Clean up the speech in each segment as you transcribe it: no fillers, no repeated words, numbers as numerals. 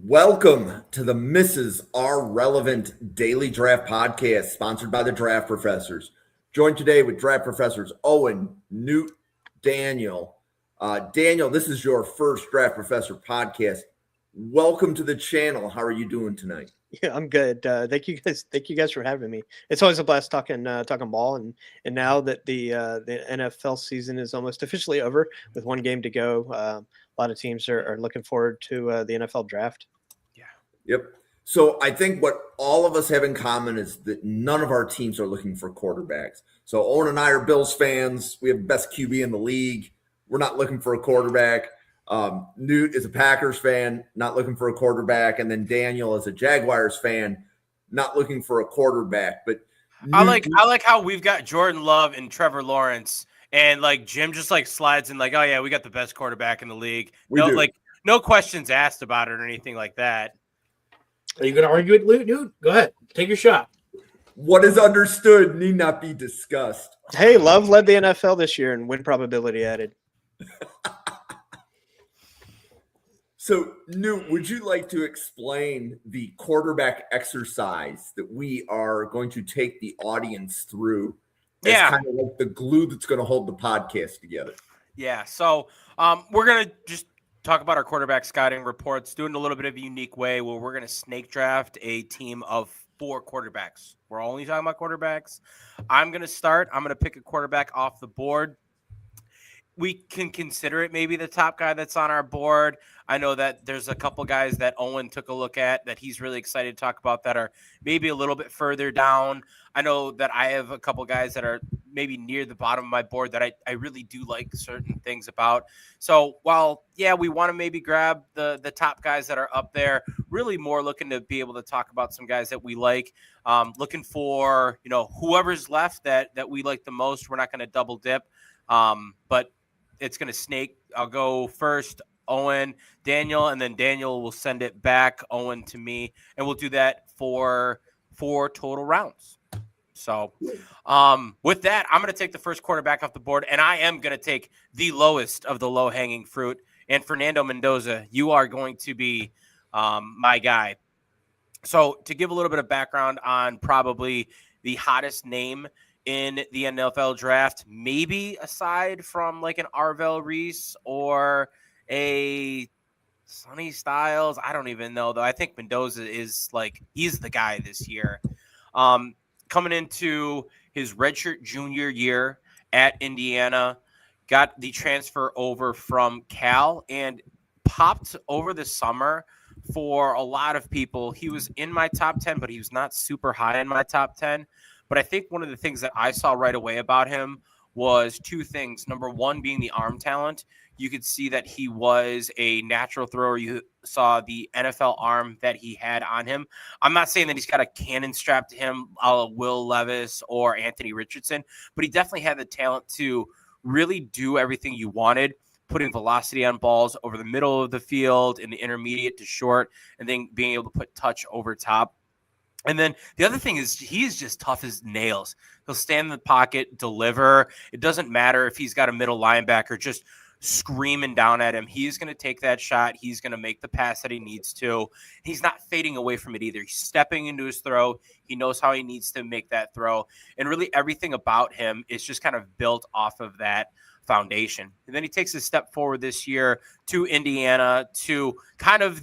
Welcome to the Mrs. R Relevant Daily Draft Podcast, sponsored by the Draft Professors. Joined today with Draft Professors Owen, Newt, Daniel. Daniel, this is your first Draft Professor podcast. Welcome to the channel. How are you doing tonight? Yeah, I'm good. Thank you guys. Thank you guys for having me. It's always a blast talking ball, and now that the NFL season is almost officially over with one game to go, a lot of teams are looking forward to the NFL draft. Yeah. Yep. So I think what all of us have in common is that none of our teams are looking for quarterbacks. So Owen and I are Bills fans. We have the best QB in the league. We're not looking for a quarterback. Newt is a Packers fan, not looking for a quarterback, and then Daniel is a Jaguars fan, not looking for a quarterback. But Newt, I like how we've got Jordan Love and Trevor Lawrence, and like Jim just like slides in like, oh yeah, we got the best quarterback in the league. No questions asked about it or anything like that. Are you going to argue with Newt? Go ahead, take your shot. What is understood need not be discussed. Hey, Love led the NFL this year and win probability added. So, Newt, would you like to explain the quarterback exercise that we are going to take the audience through? Yeah. Kind of like the glue that's going to hold the podcast together. Yeah. So we're going to just talk about our quarterback scouting reports, doing a little bit of a unique way where we're going to snake draft a team of 4 quarterbacks. We're only talking about quarterbacks. I'm going to start. I'm going to pick a quarterback off the board. We can consider it maybe the top guy that's on our board. I know that there's a couple guys that Owen took a look at that he's really excited to talk about that are maybe a little bit further down. I know that I have a couple guys that are maybe near the bottom of my board that I really do like certain things about. So while, yeah, we want to maybe grab the top guys that are up there, really more looking to be able to talk about some guys that we like, looking for, whoever's left that we like the most. We're not going to double dip, but it's going to snake. I'll go first, Owen, Daniel, and then Daniel will send it back, Owen, to me, and we'll do that for 4 total rounds. So with that, I'm going to take the first quarterback off the board, and I am going to take the lowest of the low-hanging fruit. And Fernando Mendoza, you are going to be my guy. So to give a little bit of background on probably the hottest name in the NFL draft, maybe aside from like an Arvell Reese or a Sonny Styles. I don't even know, though. I think Mendoza is he's the guy this year. Coming into his redshirt junior year at Indiana, got the transfer over from Cal and popped over the summer for a lot of people. He was in my top 10, but he was not super high in my top 10. But I think one of the things that I saw right away about him was 2 things. Number one being the arm talent. You could see that he was a natural thrower. You saw the NFL arm that he had on him. I'm not saying that he's got a cannon strapped to him, a la Will Levis or Anthony Richardson, but he definitely had the talent to really do everything you wanted, putting velocity on balls over the middle of the field, in the intermediate to short, and then being able to put touch over top. And then the other thing is he is just tough as nails. He'll stand in the pocket, deliver. It doesn't matter if he's got a middle linebacker just screaming down at him. He's going to take that shot. He's going to make the pass that he needs to. He's not fading away from it either. He's stepping into his throw. He knows how he needs to make that throw. And really everything about him is just kind of built off of that foundation. And then he takes a step forward this year to Indiana, to kind of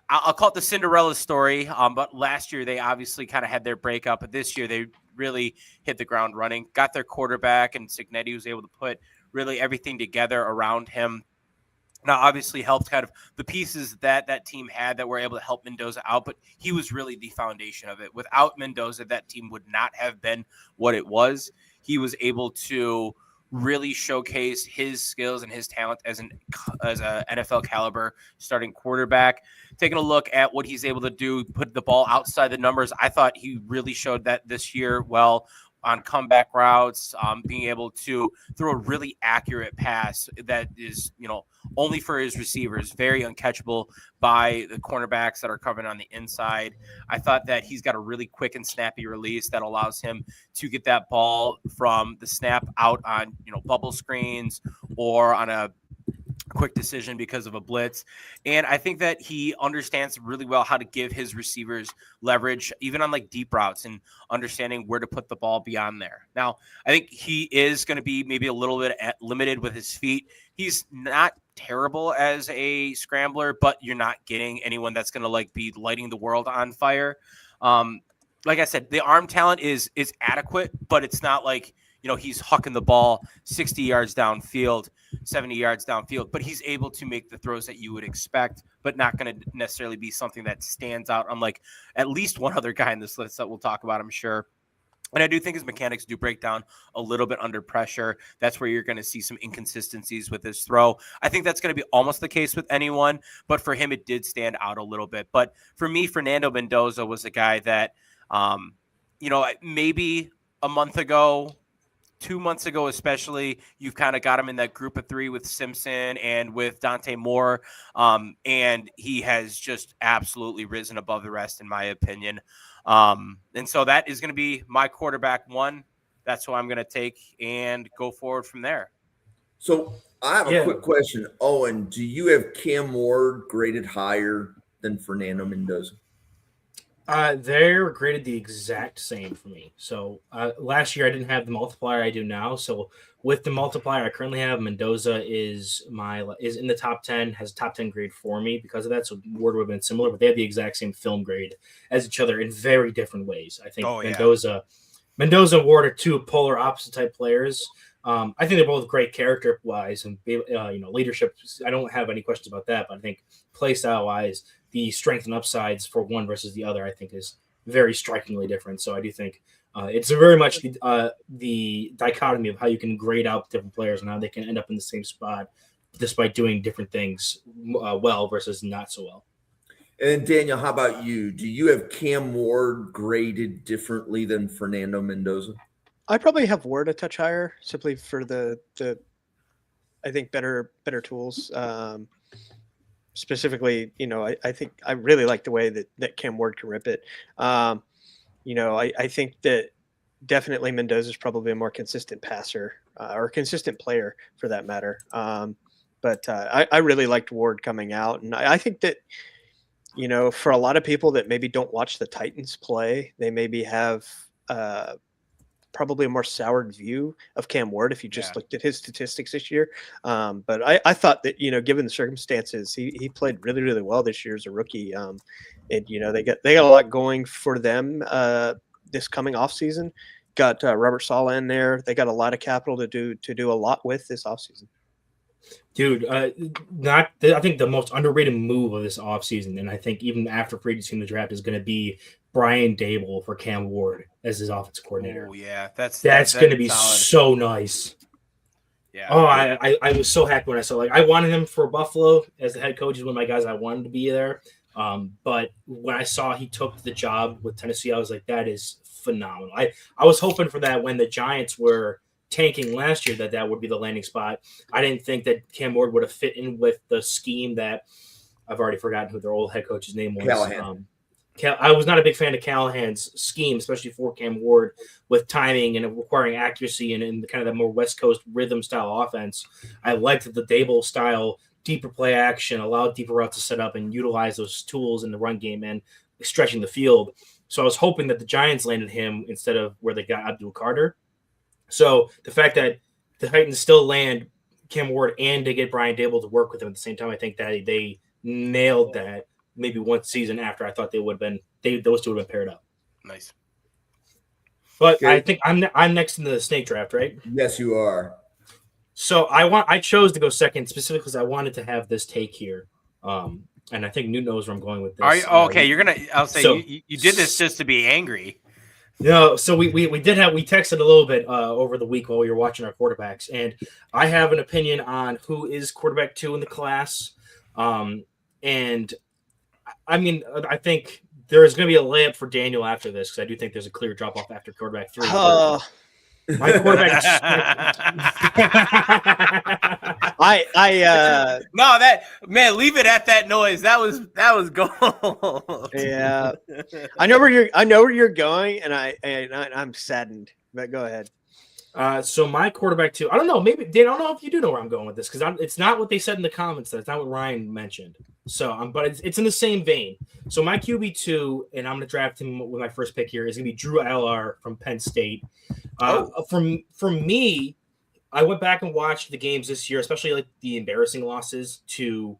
I'll call it the Cinderella story, but last year they obviously kind of had their breakup, but this year they really hit the ground running, got their quarterback, and Cignetti was able to put really everything together around him. Now, obviously helped kind of the pieces that team had that were able to help Mendoza out, but he was really the foundation of it. Without Mendoza, that team would not have been what it was. He was able to really showcase his skills and his talent as a NFL caliber starting quarterback. Taking a look at what he's able to do, put the ball outside the numbers. I thought he really showed that this year well on comeback routes, being able to throw a really accurate pass that is, only for his receivers, very uncatchable by the cornerbacks that are covering on the inside. I thought that he's got a really quick and snappy release that allows him to get that ball from the snap out on, bubble screens or on a quick decision because of a blitz. And I think that he understands really well how to give his receivers leverage, even on like deep routes, and understanding where to put the ball beyond there. Now, I think he is going to be maybe a little bit limited with his feet. He's not terrible as a scrambler, but you're not getting anyone that's going to like be lighting the world on fire. Like I said, the arm talent is adequate, but it's not like, he's hucking the ball 60 yards downfield, 70 yards downfield, but he's able to make the throws that you would expect, but not going to necessarily be something that stands out, unlike at least one other guy in this list that we'll talk about, I'm sure. And I do think his mechanics do break down a little bit under pressure. That's where you're going to see some inconsistencies with his throw. I think that's going to be almost the case with anyone, but for him, it did stand out a little bit. But for me, Fernando Mendoza was a guy that, maybe a month ago, 2 months ago, especially, you've kind of got him in that group of three with Simpson and with Dante Moore. And he has just absolutely risen above the rest, in my opinion. And so that is going to be my quarterback one. That's who I'm going to take and go forward from there. So I have a quick question. Owen, do you have Cam Ward graded higher than Fernando Mendoza? They're graded the exact same for me. So last year I didn't have the multiplier I do now. So with the multiplier I currently have, Mendoza is in the top 10, has a top 10 grade for me because of that. So Ward would have been similar, but they have the exact same film grade as each other in very different ways. I think Mendoza and Ward are two polar opposite type players. I think they're both great character wise and leadership. I don't have any questions about that, but I think play style wise, the strength and upsides for one versus the other, I think, is very strikingly different. So I do think it's very much the dichotomy of how you can grade out different players and how they can end up in the same spot despite doing different things well versus not so well. And Daniel, how about you? Do you have Cam Ward graded differently than Fernando Mendoza? I probably have Ward a touch higher, simply for the I think better tools. Specifically, I think I really like the way that Cam Ward can rip it. I think that definitely Mendoza is probably a more consistent passer or a consistent player for that matter. But I really liked Ward coming out. And I think that, for a lot of people that maybe don't watch the Titans play, they maybe have probably a more soured view of Cam Ward if you just looked at his statistics this year. But I thought that, given the circumstances, he played really, really well this year as a rookie. And, they got a lot going for them this coming off season. Got Robert Saleh in there. They got a lot of capital to do a lot with this offseason. Dude, I think the most underrated move of this offseason, and I think even after free agency in the draft, is going to be Brian Dable for Cam Ward as his offensive coordinator. Oh yeah, that's going to be solid. So nice. Yeah. Oh, I was so happy when I saw I wanted him for Buffalo as the head coach. Is one of my guys I wanted to be there. But when I saw he took the job with Tennessee, I was like, that is phenomenal. I was hoping for that when the Giants were tanking last year, that would be the landing spot. I didn't think that Cam Ward would have fit in with the scheme that I've already forgotten who their old head coach's name was. Callahan. I was not a big fan of Callahan's scheme, especially for Cam Ward, with timing and requiring accuracy and kind of that more West Coast rhythm style offense. I liked the Dable style, deeper play action, allowed deeper routes to set up and utilize those tools in the run game and stretching the field. So I was hoping that the Giants landed him instead of where they got Abdul Carter. So the fact that the Titans still land Cam Ward and to get Brian Dable to work with him at the same time, I think that they nailed that. Maybe one season after I thought they would have been, those two would have been paired up. Nice. But okay. I think I'm next in the snake draft, right? Yes, you are. So I chose to go second specifically because I wanted to have this take here. And I think Newt knows where I'm going with this. Are you, okay, I'll say you did this just to be angry. No, so we texted a little bit over the week while we were watching our quarterbacks, and I have an opinion on who is quarterback 2 in the class. And I mean, I think there's going to be a layup for Daniel after this because I do think there's a clear drop off after quarterback 3. My quarterback. No, that man, leave it at that noise. That was gold. Yeah, I know where you're going, and I'm saddened. But go ahead. So my quarterback too. I don't know. Maybe Dan. I don't know if you do know where I'm going with this because it's not what they said in the comments. That's not what Ryan mentioned. So, but it's in the same vein. So my QB2, and I'm going to draft him with my first pick here, is going to be Drew Aller from Penn State. From me, I went back and watched the games this year, especially like the embarrassing losses to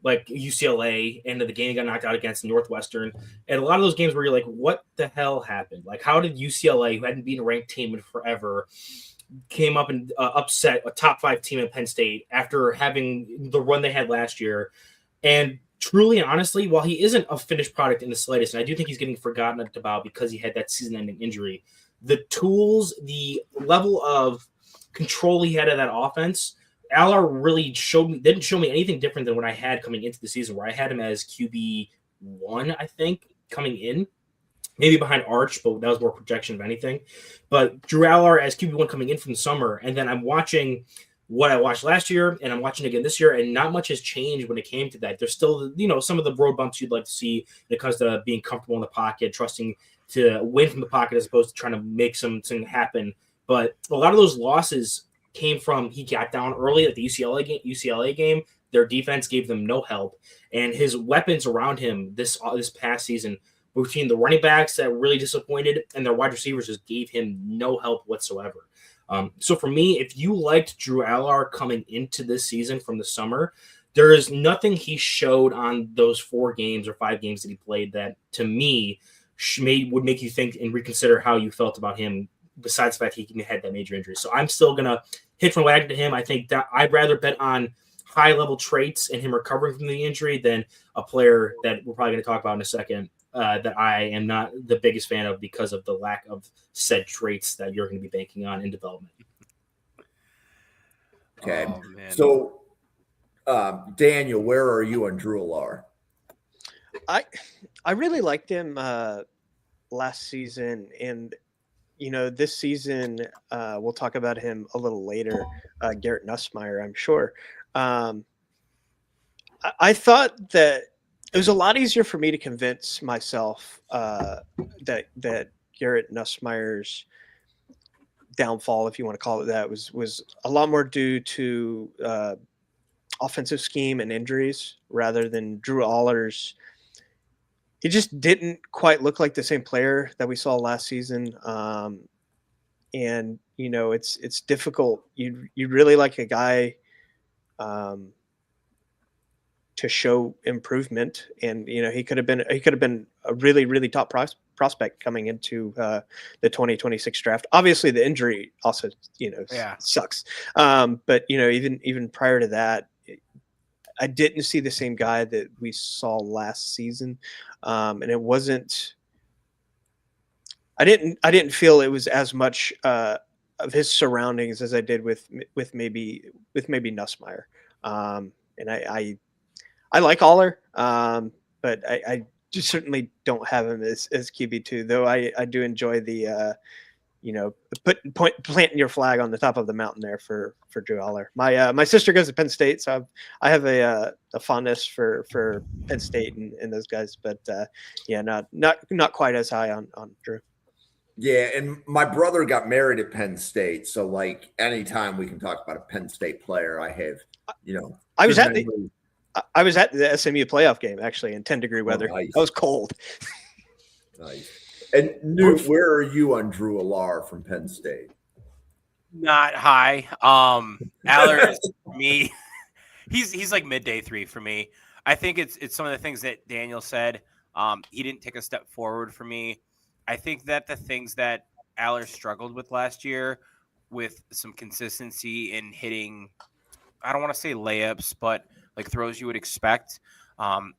like UCLA and the game got knocked out against Northwestern. And a lot of those games where you're like, what the hell happened? Like, how did UCLA, who hadn't beaten a ranked team in forever, came up and upset a top 5 team in Penn State after having the run they had last year? And truly and honestly, while he isn't a finished product in the slightest, and I do think he's getting forgotten about because he had that season-ending injury, the tools, the level of control he had of that offense, Aller really didn't show me anything different than what I had coming into the season, where I had him as QB1, I think, coming in, maybe behind Arch, but that was more projection of anything. But Drew Aller as QB1 coming in from the summer, and then I'm watching what I watched last year, and I'm watching again this year, and not much has changed when it came to that. There's still, some of the road bumps you'd like to see when it comes to being comfortable in the pocket, trusting to win from the pocket as opposed to trying to make something happen. But a lot of those losses came from he got down early at the UCLA game. Their defense gave them no help, and his weapons around him this past season, between the running backs that really disappointed and their wide receivers, just gave him no help whatsoever. So for me, if you liked Drew Aller coming into this season from the summer, there is nothing he showed on those 4 games or 5 games that he played that, to me, would make you think and reconsider how you felt about him, besides the fact he had that major injury. So I'm still going to hitch my wagon to him. I think that I'd rather bet on high-level traits and him recovering from the injury than a player that we're probably going to talk about in a second that I am not the biggest fan of because of the lack of said traits that you're going to be banking on in development. Okay. Oh, man. So, Daniel, where are you on Drew Aller? I really liked him last season, and this season we'll talk about him a little later. Garrett Nussmeier, I'm sure. I thought that it was a lot easier for me to convince myself that Garrett Nussmeier's downfall, if you want to call it that, was a lot more due to offensive scheme and injuries rather than Drew Aller's. He just didn't quite look like the same player that we saw last season. And it's difficult. You really like a guy to show improvement, and he could have been a really, really top prospect coming into the 2026 draft. Obviously, the injury also sucks. But even prior to that, I didn't see the same guy that we saw last season, and it wasn't. I didn't feel it was as much of his surroundings as I did with maybe Nussmeier, and I like Aller, but I just certainly don't have him as QB2. Though I do enjoy the planting your flag on the top of the mountain there for Drew Aller. My sister goes to Penn State, so I have a fondness for Penn State and those guys, but not quite as high on Drew. Yeah, and my brother got married at Penn State, so like anytime we can talk about a Penn State player, I have I was at the SMU playoff game actually in 10-degree weather. Nice. That was cold. Nice. And Newt, where are you on Drew Aller from Penn State? Not high. Aller is for me. He's like midday 3 for me. I think it's some of the things that Daniel said. He didn't take a step forward for me. I think that the things that Aller struggled with last year, with some consistency in hitting, I don't want to say layups, but like throws you would expect.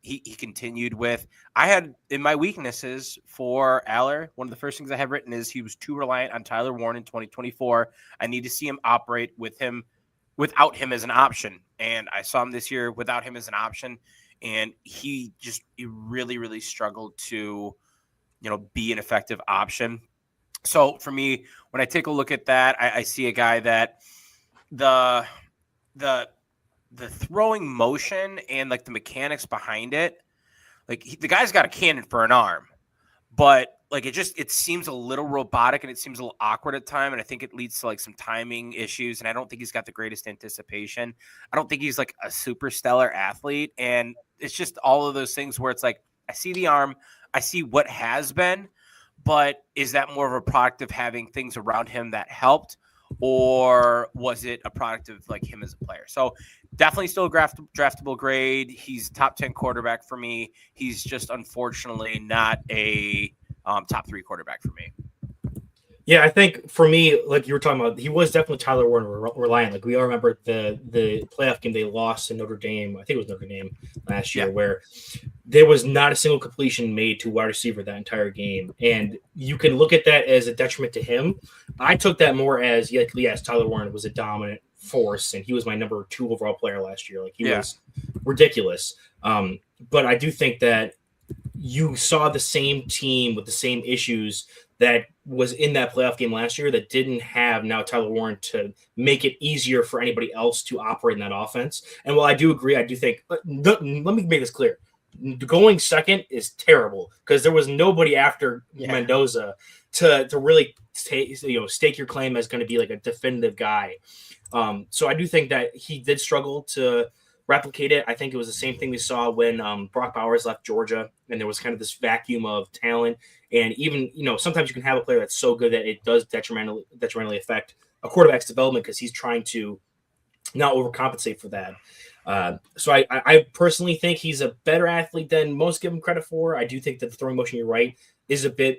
He continued with. I had in my weaknesses for Aller, one of the first things I have written is he was too reliant on Tyler Warren in 2024. I need to see him operate without him as an option, and I saw him this year without him as an option, and he really, really struggled to be an effective option. So for me, when I take a look at that, I see a guy that the throwing motion and like the mechanics behind it, like the guy's got a cannon for an arm, but like it seems a little robotic and it seems a little awkward at time, and I think it leads to like some timing issues. And I don't think he's got the greatest anticipation. I don't think he's like a super stellar athlete, and it's just all of those things where it's like I see the arm, I see what has been, but is that more of a product of having things around him that helped, or was it a product of like him as a player? So definitely still a draftable grade. He's top 10 quarterback for me. He's just unfortunately not a top 3 quarterback for me. Yeah, I think for me, like you were talking about, he was definitely Tyler Warren reliant. Like we all remember the playoff game they lost in Notre Dame. I think it was Notre Dame last year, where there was not a single completion made to wide receiver that entire game. And you can look at that as a detriment to him. I took that more as, yes, Tyler Warren was a dominant force, and he was my number 2 overall player last year. Like he was ridiculous. But I do think that you saw the same team with the same issues that was in that playoff game last year that didn't have now Tyler Warren to make it easier for anybody else to operate in that offense. And while I do agree, I do think, let me make this clear. Going second is terrible because there was nobody after Mendoza to really stake your claim as going to be like a definitive guy. So I do think that he did struggle to replicate it. I think it was the same thing we saw when Brock Bowers left Georgia, and there was kind of this vacuum of talent. And even, sometimes you can have a player that's so good that it does detrimentally affect a quarterback's development because he's trying to not overcompensate for that. So I personally think he's a better athlete than most give him credit for. I do think that the throwing motion, you're right, is a bit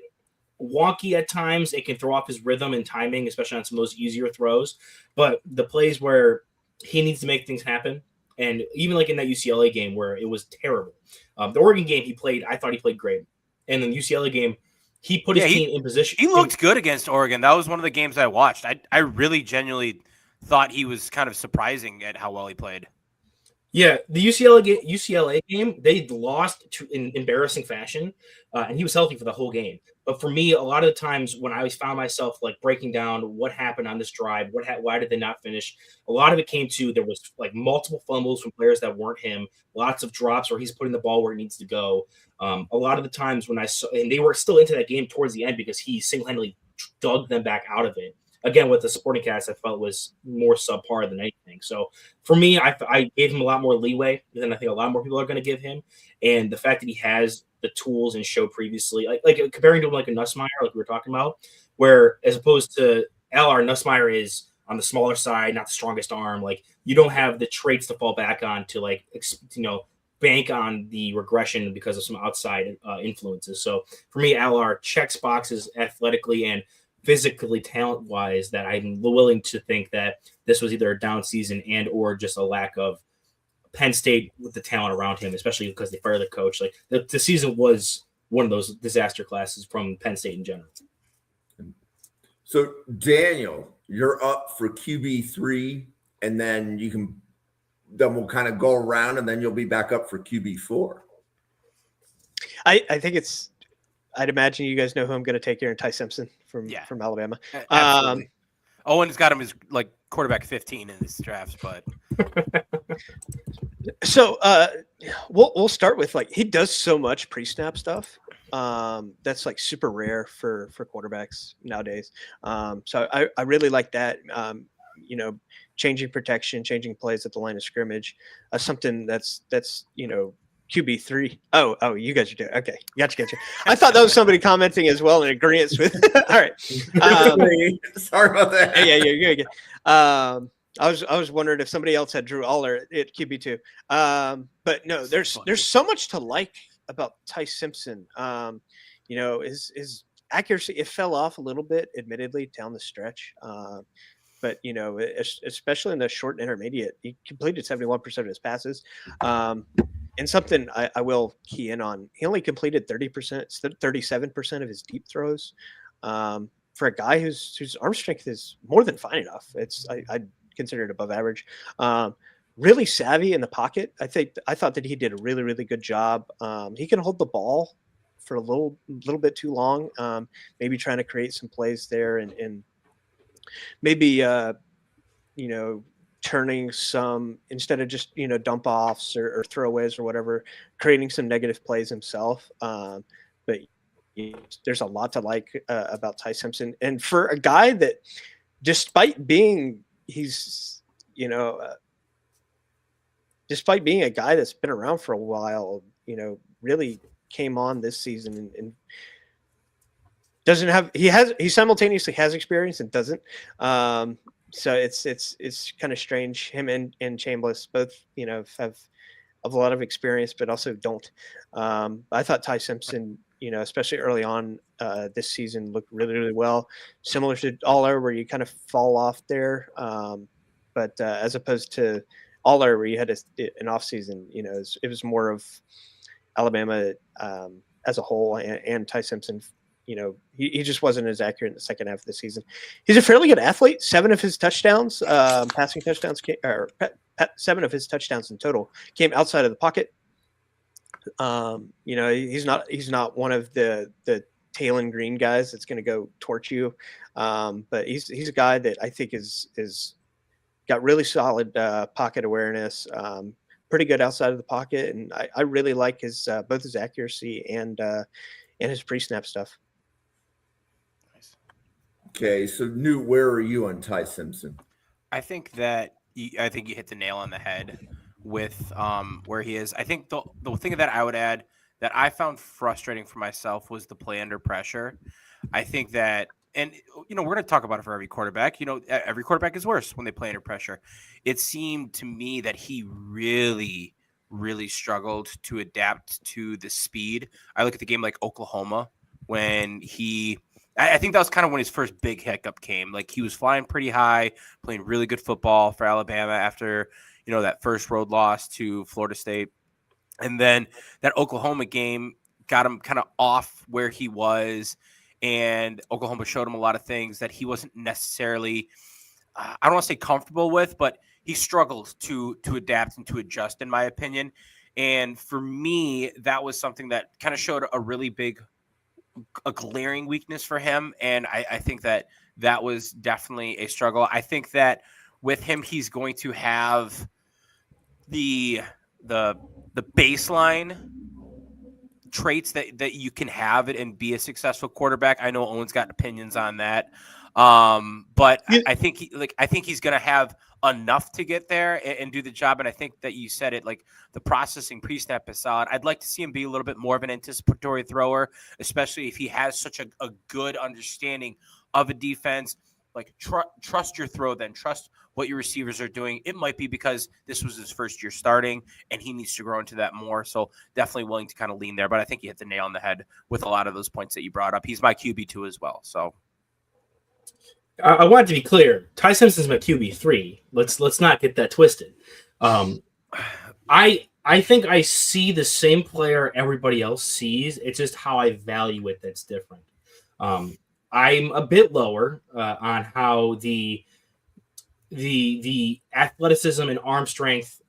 wonky at times. It can throw off his rhythm and timing, especially on some of those easier throws. But the plays where he needs to make things happen, and even like in that UCLA game where it was terrible. The Oregon game I thought he played great. And in the UCLA game, he put his team in position. He looked good against Oregon. That was one of the games I watched. I really genuinely thought he was kind of surprising at how well he played. Yeah, the UCLA game, they lost in embarrassing fashion, and he was healthy for the whole game. But for me, a lot of the times when I found myself like breaking down what happened on this drive, why did they not finish? A lot of it came to there was like multiple fumbles from players that weren't him, lots of drops where he's putting the ball where it needs to go. A lot of the times when I saw, and they were still into that game towards the end because he single-handedly dug them back out of it. Again, with the supporting cast, I felt was more subpar than anything. So for me, I gave him a lot more leeway than I think a lot more people are going to give him. And the fact that he has the tools and showed previously, like comparing to him like a Nussmeier, like we were talking about, where as opposed to LR, Nussmeier is on the smaller side, not the strongest arm. Like you don't have the traits to fall back on to like, bank on the regression because of some outside influences. So for me, LR checks boxes athletically and physically talent-wise that I'm willing to think that this was either a down season and or just a lack of Penn State with the talent around him, especially because they fired the coach. Like the season was one of those disaster classes from Penn State in general. So Daniel, you're up for QB3, and then we'll kind of go around, and then you'll be back up for QB4. I think I'd imagine you guys know who I'm going to take here, and Ty Simpson from Alabama. Absolutely. Owen's got him as like quarterback 15 in this draft, but so we'll start with like he does so much pre-snap stuff. That's like super rare for quarterbacks nowadays. So I really like that. Changing protection, changing plays at the line of scrimmage, something that's QB3. Oh, you guys are doing okay. Gotcha. I thought that was somebody commenting as well in agreement with. All right. Sorry about that. Yeah, you're good. I was wondering if somebody else had Drew Aller at QB2. But no, there's so much to like about Ty Simpson. His accuracy, it fell off a little bit, admittedly, down the stretch. But especially in the short and intermediate, he completed 71% of his passes. And something I will key in on, he only completed 37% of his deep throws. For a guy whose arm strength is more than fine enough, I'd consider it above average. Really savvy in the pocket. I thought that he did a really, really good job. He can hold the ball for a little bit too long. Maybe trying to create some plays there and maybe turning some, instead of just dump offs or throwaways or whatever, creating some negative plays himself. But there's a lot to like about Ty Simpson, and for a guy that, despite being despite being a guy that's been around for a while, really came on this season and doesn't have he simultaneously has experience and doesn't. So it's kind of strange. Him and Chambliss both have a lot of experience, but also don't. I thought Ty Simpson, especially early on this season, looked really, really well, similar to Aller, where you kind of fall off there. But as opposed to Aller, where you had an off season, it was more of Alabama as a whole, and Ty Simpson. He just wasn't as accurate in the second half of the season. He's a fairly good athlete. 7 of his touchdowns, passing touchdowns, 7 of his touchdowns in total came outside of the pocket. He's not one of the Taylon Green guys that's going to go torch you, but he's a guy that I think is got really solid pocket awareness, pretty good outside of the pocket, and I really like his both his accuracy and his pre-snap stuff. Okay, so Newt, where are you on Ty Simpson? I think you hit the nail on the head with where he is. I think the thing that I would add that I found frustrating for myself was the play under pressure. I think that, and we're going to talk about it for every quarterback. Every quarterback is worse when they play under pressure. It seemed to me that he really, really struggled to adapt to the speed. I look at the game like Oklahoma when I think that was kind of when his first big hiccup came. Like, he was flying pretty high, playing really good football for Alabama after, that first road loss to Florida State. And then that Oklahoma game got him kind of off where he was. And Oklahoma showed him a lot of things that he wasn't necessarily, I don't want to say comfortable with, but he struggled to adapt and to adjust, in my opinion. And for me, that was something that kind of showed a glaring weakness for him. And I think that was definitely a struggle. I think that with him, he's going to have the baseline traits that you can have it and be a successful quarterback. I know Owen's got opinions on that. But yeah. I think he's going to have enough to get there and do the job. And I think that you said it, like, the processing pre-snap is solid. I'd like to see him be a little bit more of an anticipatory thrower, especially if he has such a good understanding of a defense. Like, trust your throw, then trust what your receivers are doing. It might be because this was his first year starting and he needs to grow into that more. So definitely willing to kind of lean there. But I think you hit the nail on the head with a lot of those points that you brought up. He's my QB2 as well. So I want to be clear. Ty Simpson's my QB3. Let's not get that twisted. I think I see the same player everybody else sees. It's just how I value it that's different. I'm a bit lower on how the athleticism and arm strength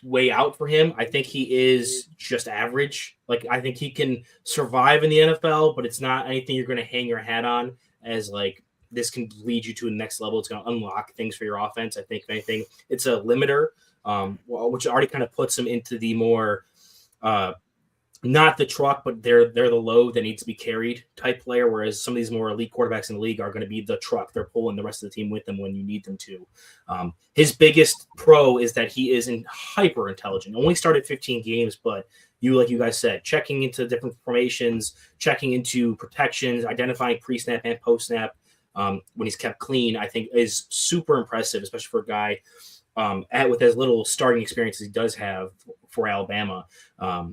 weigh out for him. I think he is just average. Like, I think he can survive in the NFL, but it's not anything you're going to hang your hat on as, like, this can lead you to the next level. It's going to unlock things for your offense. I think, if anything, it's a limiter, which already kind of puts him into the more not the truck, but they're the load that needs to be carried type player. Whereas some of these more elite quarterbacks in the league are going to be the truck. They're pulling the rest of the team with them when you need them to. His biggest pro is that he is hyper intelligent. Only started 15 games, but like you guys said, checking into different formations, checking into protections, identifying pre-snap and post-snap when he's kept clean, I think is super impressive, especially for a guy with as little starting experience as he does have for Alabama. But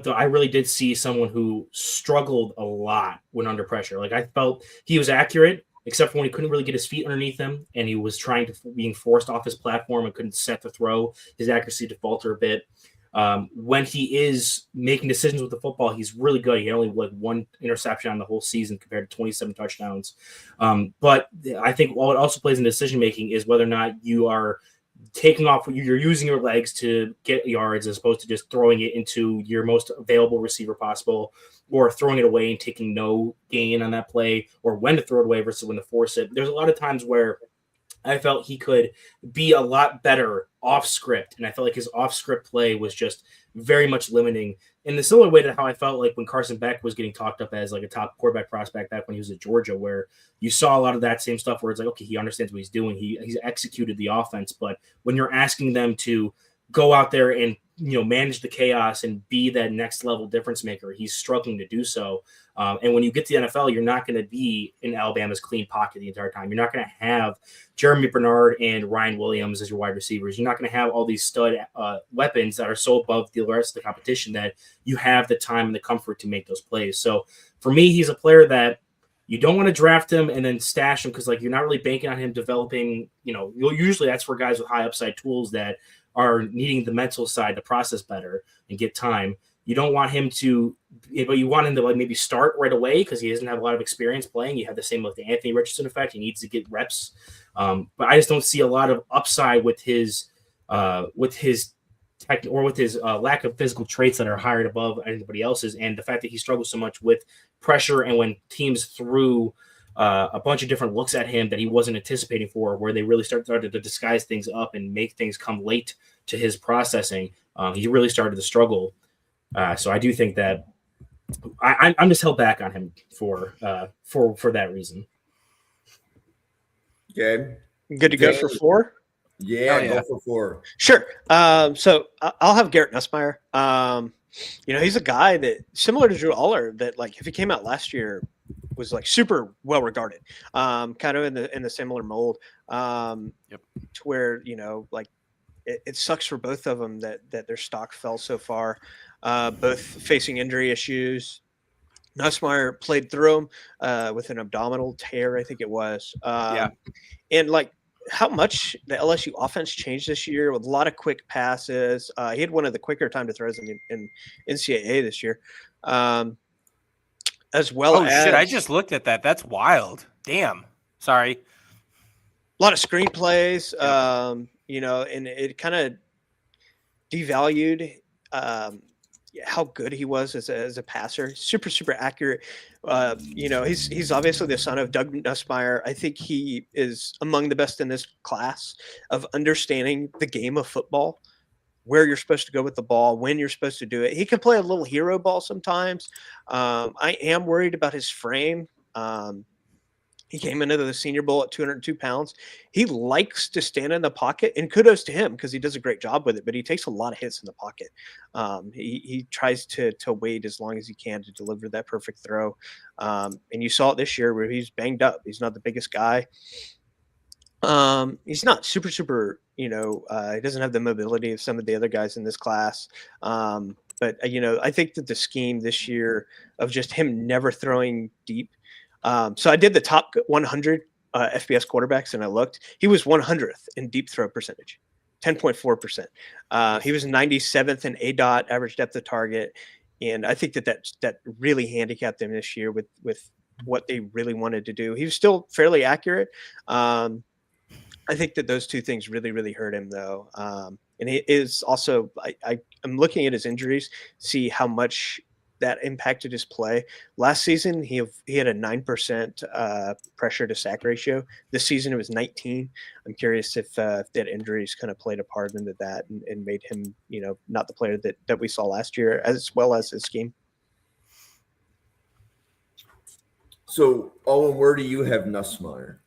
I really did see someone who struggled a lot when under pressure. Like, I felt he was accurate, except for when he couldn't really get his feet underneath him and he was being forced off his platform and couldn't set the throw. His accuracy did falter a bit. When he is making decisions with the football, he's really good. He had only like 1 interception on the whole season compared to 27 touchdowns. But I think what also plays in decision making is whether or not you are taking off, you're using your legs to get yards as opposed to just throwing it into your most available receiver possible, or throwing it away and taking no gain on that play, or when to throw it away versus when to force it. There's a lot of times where I felt he could be a lot better off script, and I felt like his off script play was just very much limiting in the similar way to how I felt like when Carson Beck was getting talked up as like a top quarterback prospect back when he was at Georgia, where you saw a lot of that same stuff where it's like, okay, he understands what he's doing. He's executed the offense, but when you're asking them to go out there and, manage the chaos and be that next level difference maker, he's struggling to do so. And when you get to the NFL, you're not going to be in Alabama's clean pocket the entire time. You're not going to have Jeremy Bernard and Ryan Williams as your wide receivers. You're not going to have all these stud weapons that are so above the rest of the competition that you have the time and the comfort to make those plays. So for me, he's a player that you don't want to draft him and then stash him because, like, you're not really banking on him developing. Usually that's for guys with high upside tools that are needing the mental side to process better and get time. You don't want him to, but you want him to like maybe start right away because he doesn't have a lot of experience playing. You have the same with the Anthony Richardson effect. He needs to get reps. But I just don't see a lot of upside with his tech or with his lack of physical traits that are higher above anybody else's. And the fact that he struggles so much with pressure and when teams threw a bunch of different looks at him that he wasn't anticipating for, where they really started to disguise things up and make things come late to his processing. He really started to struggle. So I do think that I'm just held back on him for that reason. Okay. Good to go for 4? Yeah, yeah. go for 4. Sure. So I'll have Garrett Nussmeier. He's a guy that, similar to Drew Aller, that like if he came out last year, was like super well regarded, kind of in the similar mold, to where like it sucks for both of them that their stock fell so far, both facing injury issues. Nussmeier played through them with an abdominal tear, I think it was. And like how much the LSU offense changed this year with a lot of quick passes. He had one of the quicker time to throws in NCAA this year. As well as shit! I just looked at that. That's wild. Damn. Sorry. A lot of screenplays, and it kind of devalued how good he was as a passer. Super, super accurate. He's obviously the son of Doug Nussmeier. I think he is among the best in this class of understanding the game of football, where you're supposed to go with the ball, when you're supposed to do it. He can play a little hero ball sometimes. I am worried about his frame. He came into the Senior Bowl at 202 pounds. He likes to stand in the pocket, and kudos to him because he does a great job with it, but he takes a lot of hits in the pocket. He tries to wait as long as he can to deliver that perfect throw. And you saw it this year where he's banged up. He's not the biggest guy. He's not super, he doesn't have the mobility of some of the other guys in this class. But I think that the scheme this year of just him never throwing deep. So I did the top 100 FBS quarterbacks and I looked, he was 100th in deep throw percentage, 10.4%. He was 97th in ADOT, average depth of target. And I think that really handicapped him this year with what they really wanted to do. He was still fairly accurate. I think that those two things really, really hurt him, though. And he is also, I'm looking at his injuries, see how much that impacted his play. Last season, he had a 9% pressure to sack ratio. This season, it was 19. I'm curious if that injuries kind of played a part into that and made him, not the player that we saw last year, as well as his scheme. So, Owen, where do you have Nussmeier?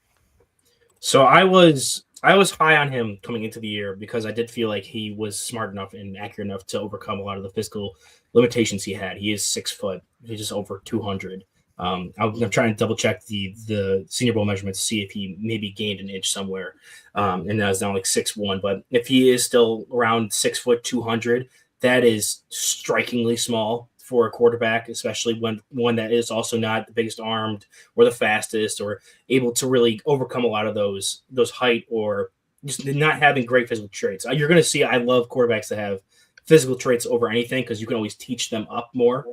So I was high on him coming into the year because I did feel like he was smart enough and accurate enough to overcome a lot of the physical limitations he had. He is 6 foot. He's just over 200. I'm trying to double check the Senior Bowl measurement to see if he maybe gained an inch somewhere. And that was now like 6'1". But if he is still around 6 foot 200, that is strikingly small for a quarterback, especially when one that is also not the biggest armed or the fastest or able to really overcome a lot of those height or just not having great physical traits. You're going to see, I love quarterbacks that have physical traits over anything because you can always teach them up more.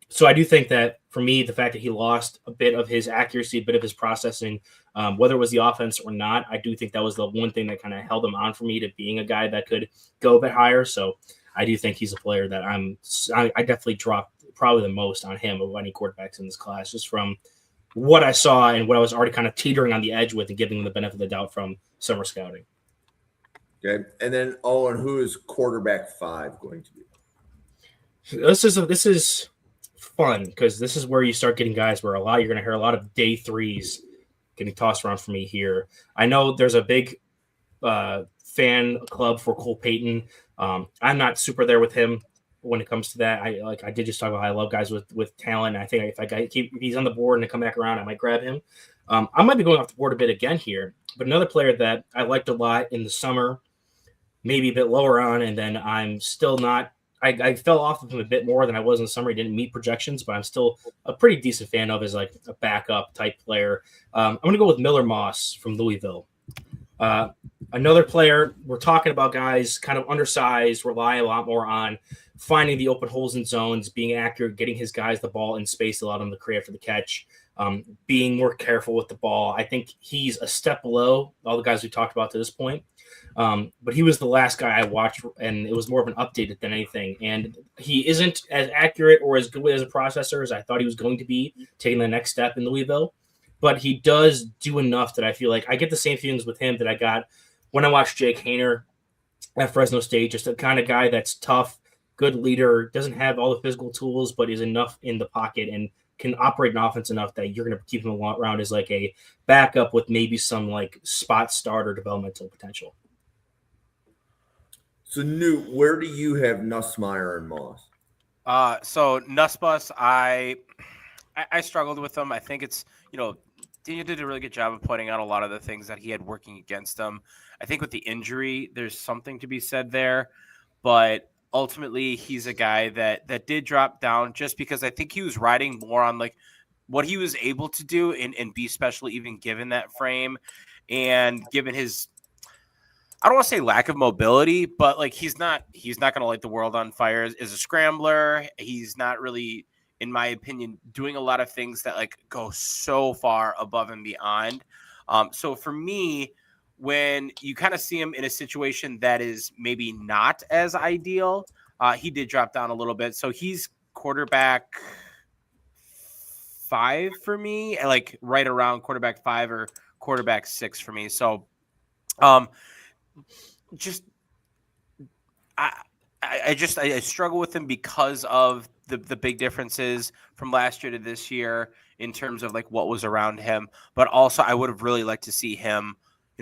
So I do think that for me, the fact that he lost a bit of his accuracy, a bit of his processing, whether it was the offense or not, I do think that was the one thing that kind of held him on for me to being a guy that could go a bit higher. So I do think he's a player that I definitely dropped probably the most on him of any quarterbacks in this class, just from what I saw and what I was already kind of teetering on the edge with and giving them the benefit of the doubt from summer scouting. Okay. And then Owen, who is quarterback 5 going to be? This is fun because this is where you start getting guys where you're going to hear a lot of day threes getting tossed around for me here. I know there's a big fan club for Cole Payton. I'm not super there with him when it comes to that. I did just talk about how I love guys with talent. I think if he's on the board and come back around, I might grab him. I might be going off the board a bit again here, but another player that I liked a lot in the summer, maybe a bit lower on, and then I'm still not. I fell off of him a bit more than I was in the summer. He didn't meet projections, but I'm still a pretty decent fan of as like a backup type player. I'm going to go with Miller Moss from Louisville. Another player, we're talking about guys kind of undersized, rely a lot more on finding the open holes in zones, being accurate, getting his guys the ball in space, allow them to create for the catch, being more careful with the ball. I think he's a step below all the guys we talked about to this point. But he was the last guy I watched, and it was more of an update than anything. And he isn't as accurate or as good as a processor as I thought he was going to be, taking the next step in Louisville. But he does do enough that I feel like I get the same feelings with him that I got when I watched Jake Haener at Fresno State. Just a kind of guy that's tough, good leader, doesn't have all the physical tools, but is enough in the pocket and can operate an offense enough that you're going to keep him around as like a backup with maybe some like spot starter developmental potential. So, Newt, where do you have Nussmeier and Moss? So Nussbus, I struggled with him. I think it's, Daniel did a really good job of pointing out a lot of the things that he had working against him. I think with the injury, there's something to be said there, but ultimately he's a guy that did drop down just because I think he was riding more on like what he was able to do and be special, even given that frame and given his, I don't want to say lack of mobility, but like he's not going to light the world on fire as a scrambler. He's not really, in my opinion, doing a lot of things that like go so far above and beyond. So for me, when you kind of see him in a situation that is maybe not as ideal, he did drop down a little bit. So he's quarterback 5 for me, like right around quarterback 5 or quarterback 6 for me. So, I struggle with him because of the big differences from last year to this year in terms of like what was around him, but also I would have really liked to see him,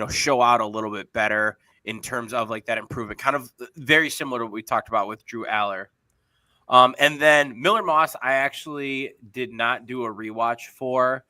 show out a little bit better in terms of like that improvement, kind of very similar to what we talked about with Drew Aller. And then Miller Moss, I actually did not do a rewatch for.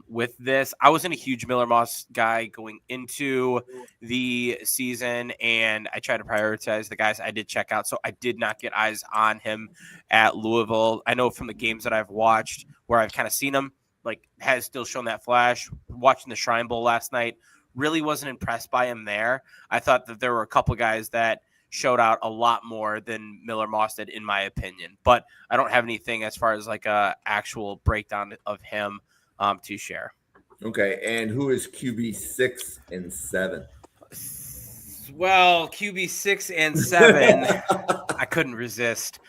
With this, I wasn't a huge Miller Moss guy going into the season, and I tried to prioritize the guys I did check out. So I did not get eyes on him at Louisville. I know from the games that I've watched where I've kind of seen him, like has still shown that flash. Watching the Shrine Bowl last night, really wasn't impressed by him there. I thought that there were a couple guys that showed out a lot more than Miller Moss did, in my opinion. But I don't have anything as far as like a actual breakdown of him to share. Okay, and who is QB 6 and 7? Well, QB 6 and 7, I couldn't resist.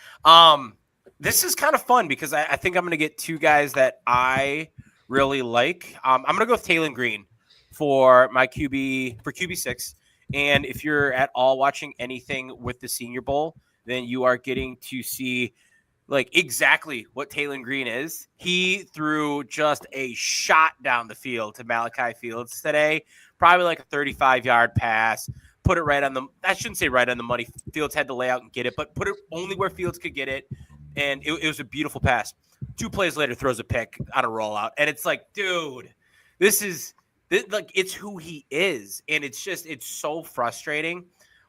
This is kind of fun because I think I'm going to get two guys that I really like. I'm going to go with Taylon Green for my QB 6. And if you're at all watching anything with the Senior Bowl, then you are getting to see like exactly what Taylon Green is. He threw just a shot down the field to Malachi Fields today, probably like a 35-yard pass, put it right on the, I shouldn't say right on the money. Fields had to lay out and get it, but put it only where Fields could get it. And it was a beautiful pass. 2 plays later, throws a pick on a rollout. And it's like, dude, like it's who he is. And it's so frustrating.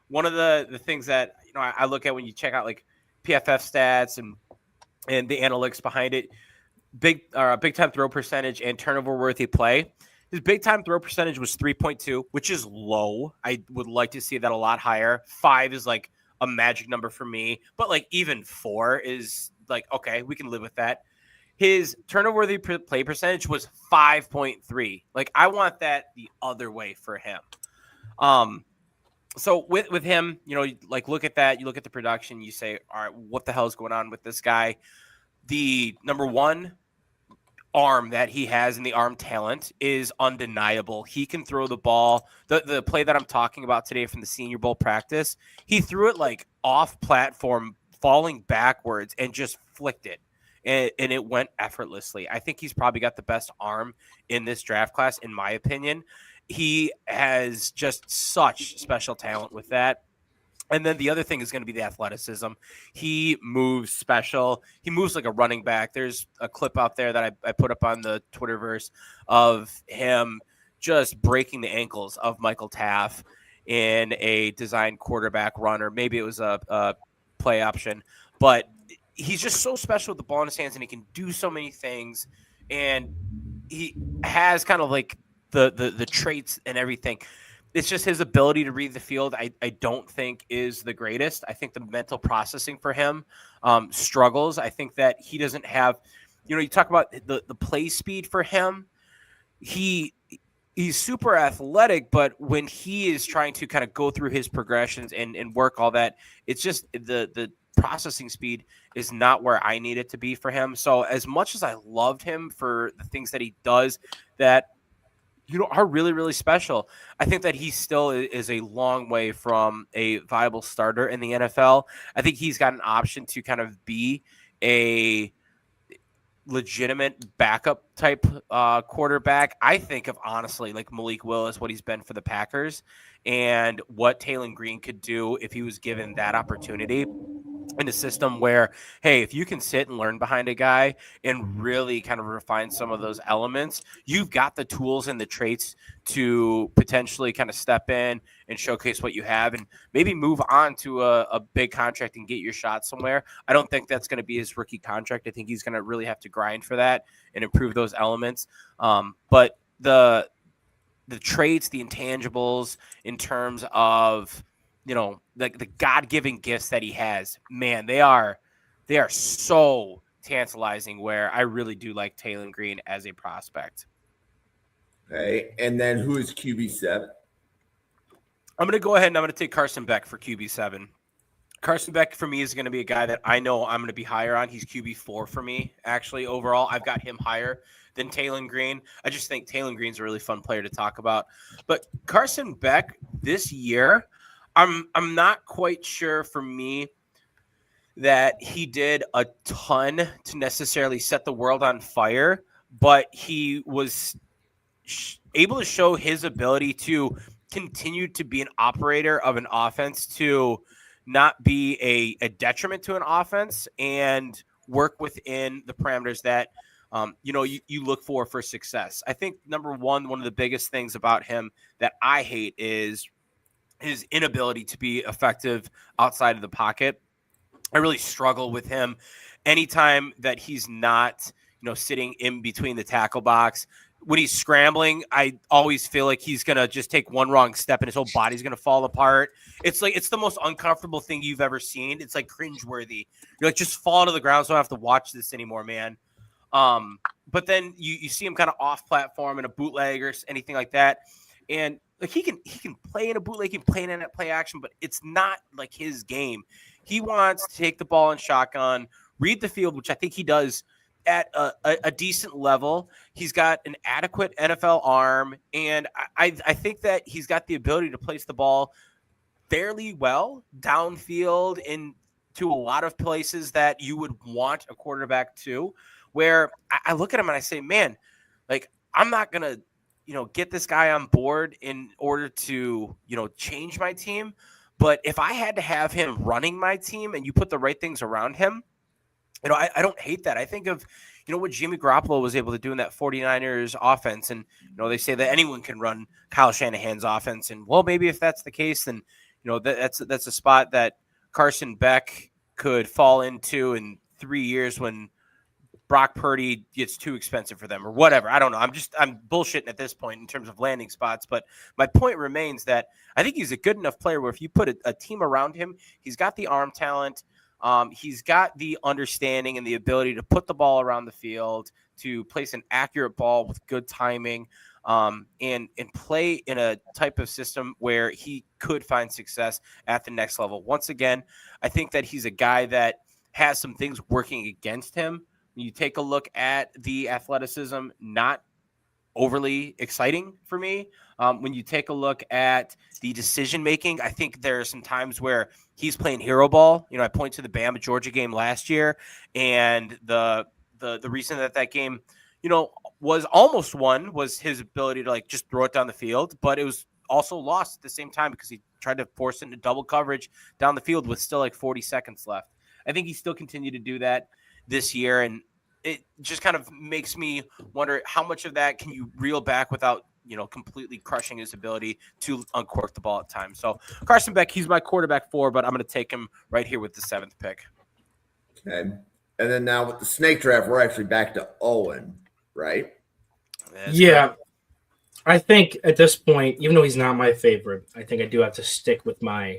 One of the things that, I look at when you check out like PFF stats and the analytics behind it, big time throw percentage and turnover worthy play. His big time throw percentage was 3.2, which is low. I would like to see that a lot higher. 5 is like a magic number for me, but like even 4 is like, okay, we can live with that. His turnover worthy play percentage was 5.3. Like I want that the other way for him. So with him, like look at that, you look at the production, you say, all right, what the hell is going on with this guy? The number one arm that he has and the arm talent is undeniable. He can throw the ball. The play that I'm talking about today from the Senior Bowl practice, he threw it like off platform, falling backwards, and just flicked it. And it went effortlessly. I think he's probably got the best arm in this draft class, in my opinion. He has just such special talent with that. And then the other thing is going to be the athleticism. He moves special. He moves like a running back. There's a clip out there that I put up on the Twitterverse of him just breaking the ankles of Michael Taff in a design quarterback run, or maybe it was a play option. But he's just so special with the ball in his hands, and he can do so many things. And he has kind of like the traits and everything. It's just his ability to read the field, I don't think is the greatest. I think the mental processing for him struggles. I think that he doesn't have, you talk about the play speed for him. He's super athletic, but when he is trying to kind of go through his progressions and work all that, it's just the processing speed is not where I need it to be for him. So as much as I loved him for the things that he does that are really, really special, I think that he still is a long way from a viable starter in the NFL. I think he's got an option to kind of be a legitimate backup type quarterback. I think of, honestly, like Malik Willis, what he's been for the Packers, and what Taylor Green could do if he was given that opportunity in a system where, hey, if you can sit and learn behind a guy and really kind of refine some of those elements, you've got the tools and the traits to potentially kind of step in and showcase what you have and maybe move on to a big contract and get your shot somewhere. I don't think that's going to be his rookie contract. I think he's going to really have to grind for that and improve those elements. But the traits, the intangibles in terms of, like the God-given gifts that he has, man, they are so tantalizing, where I really do like Taylor Green as a prospect. Okay. And then who is QB7? I'm going to go ahead and I'm going to take Carson Beck for QB7. Carson Beck for me is going to be a guy that I know I'm going to be higher on. He's QB4 for me, actually. Overall, I've got him higher than Taylor Green. I just think Taylor Green's a really fun player to talk about. But Carson Beck this year, I'm not quite sure for me that he did a ton to necessarily set the world on fire, but he was able to show his ability to continue to be an operator of an offense, to not be a detriment to an offense, and work within the parameters that you look for success. I think number one of the biggest things about him that I hate is his inability to be effective outside of the pocket. I really struggle with him anytime that he's not, sitting in between the tackle box. When he's scrambling, I always feel like he's going to just take one wrong step and his whole body's going to fall apart. It's the most uncomfortable thing you've ever seen. It's like cringeworthy. You're like, just fall to the ground so I don't have to watch this anymore, man. But then you see him kind of off platform in a bootleg or anything like that. And like he can play in a bootleg, he can play in a play action, but it's not like his game. He wants to take the ball in shotgun, read the field, which I think he does at a decent level. He's got an adequate NFL arm, and I think that he's got the ability to place the ball fairly well downfield into a lot of places that you would want a quarterback to, where I look at him and I say, man, like, I'm not going to, get this guy on board in order to, change my team. But if I had to have him running my team and you put the right things around him, I don't hate that. I think of, what Jimmy Garoppolo was able to do in that 49ers offense. And, they say that anyone can run Kyle Shanahan's offense. And, well, maybe if that's the case, then, that's a spot that Carson Beck could fall into in 3 years when Brock Purdy gets too expensive for them or whatever. I don't know. I'm bullshitting at this point in terms of landing spots. But my point remains that I think he's a good enough player where if you put a team around him, he's got the arm talent. He's got the understanding and the ability to put the ball around the field, to place an accurate ball with good timing, and play in a type of system where he could find success at the next level. Once again, I think that he's a guy that has some things working against him, You take a look at the athleticism, not overly exciting for me. When you take a look at the decision making, I think there are some times where he's playing hero ball. I point to the Bama Georgia game last year, and the reason that game, was almost won was his ability to like just throw it down the field, but it was also lost at the same time because he tried to force it into double coverage down the field with still like 40 seconds left. I think he still continued to do that this year, and it just kind of makes me wonder how much of that can you reel back without, completely crushing his ability to uncork the ball at times. So Carson Beck, he's my quarterback 4, but I'm going to take him right here with the 7th pick. Okay. And then now with the snake draft, we're actually back to Owen, right? That's Yeah. correct. I think at this point, even though he's not my favorite, I think I do have to stick with my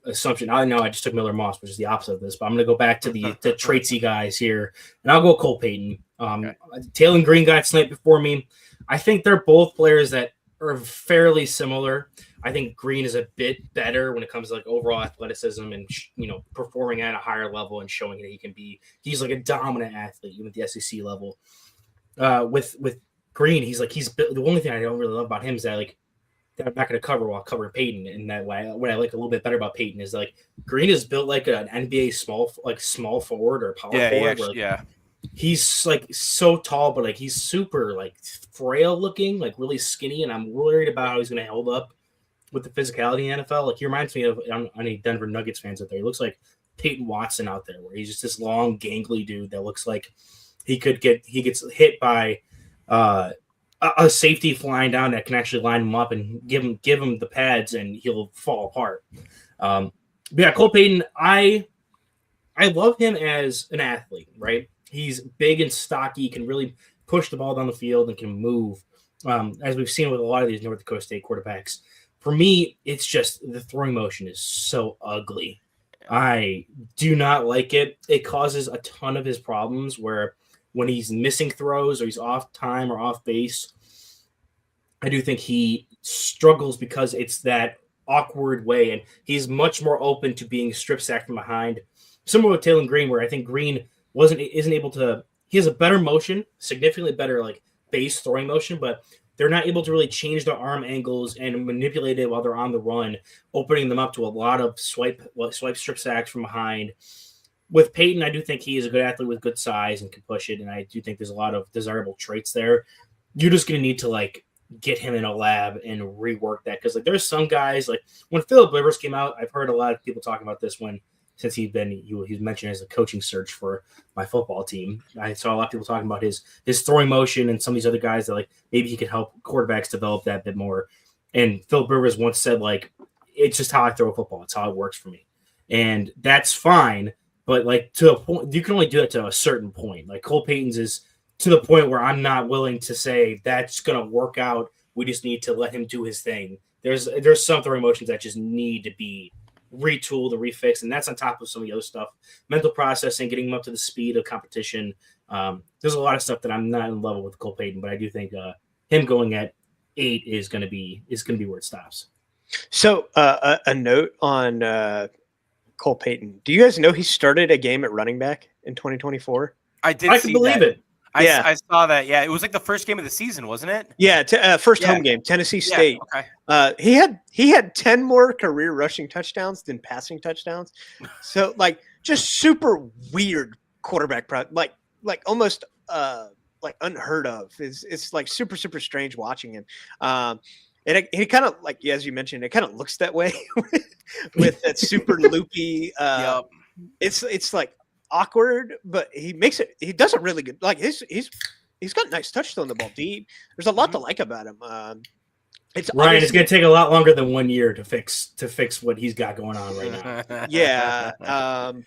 assumption. I know I just took Miller Moss, which is the opposite of this, but I'm going to go back to the traitsy guys here, and I'll go Cole Payton. Okay. Taylor Green got sniped before me. I think they're both players that are fairly similar. I think Green is a bit better when it comes to like overall athleticism and performing at a higher level and showing that he can be. He's like a dominant athlete even at the SEC level. With Green, he's built. The only thing I don't really love about him is that like they're not going to cover while covering Peyton. And that way, what I like a little bit better about Peyton is like Green is built like an NBA small forward or power forward. He's like so tall, but like he's super like frail looking, like really skinny. And I'm worried about how he's going to hold up with the physicality in the NFL. Like he reminds me of any Denver Nuggets fans out there. He looks like Peyton Watson out there, where he's just this long, gangly dude that looks like he gets hit by a safety flying down that can actually line him up and give him the pads, and he'll fall apart. But yeah, Cole Payton, I love him as an athlete, right? He's big and stocky, can really push the ball down the field and can move, as we've seen with a lot of these North Dakota State quarterbacks. For me, it's just the throwing motion is so ugly. I do not like it. It causes a ton of his problems where when he's missing throws or he's off time or off base, I do think he struggles because it's that awkward way, and he's much more open to being strip sacked from behind. Similar with Taylor Green, where I think Green isn't able to. He has a better motion, significantly better like base throwing motion, but they're not able to really change their arm angles and manipulate it while they're on the run, opening them up to a lot of swipe strip sacks from behind. With Peyton, I do think he is a good athlete with good size and can push it, and I do think there's a lot of desirable traits there. You're just going to need to like get him in a lab and rework that, because like there's some guys like when Philip Rivers came out, I've heard a lot of people talking about this since he's mentioned as a coaching search for my football team. I saw a lot of people talking about his throwing motion and some of these other guys that like maybe he could help quarterbacks develop that bit more. And Philip Rivers once said like it's just how I throw a football. It's how it works for me, and that's fine. But like to a point, you can only do that to a certain point. Like Cole Payton's is to the point where I'm not willing to say that's going to work out. We just need to let him do his thing. There's some throwing motions that just need to be retooled and refixed, and that's on top of some of the other stuff, mental processing, getting him up to the speed of competition. There's a lot of stuff that I'm not in love with Cole Payton, but I do think him going at 8 is going to be where it stops. So a note on Cole Payton. Do you guys know he started a game at running back in 2024? I can believe it. I saw that. Yeah, it was like the first game of the season, wasn't it? Yeah, first home game, Tennessee State. Okay. He had 10 more career rushing touchdowns than passing touchdowns. So like just super weird quarterback like almost like unheard of. It's like super strange watching him. And he kind of like, as you mentioned, it kind of looks that way with that super loopy. Yep. It's like awkward, but he does it really good. Like he's got nice touch on the ball deep. There's a lot to like about him. It's Ryan, it's going to take a lot longer than 1 year to fix what he's got going on right now. Yeah.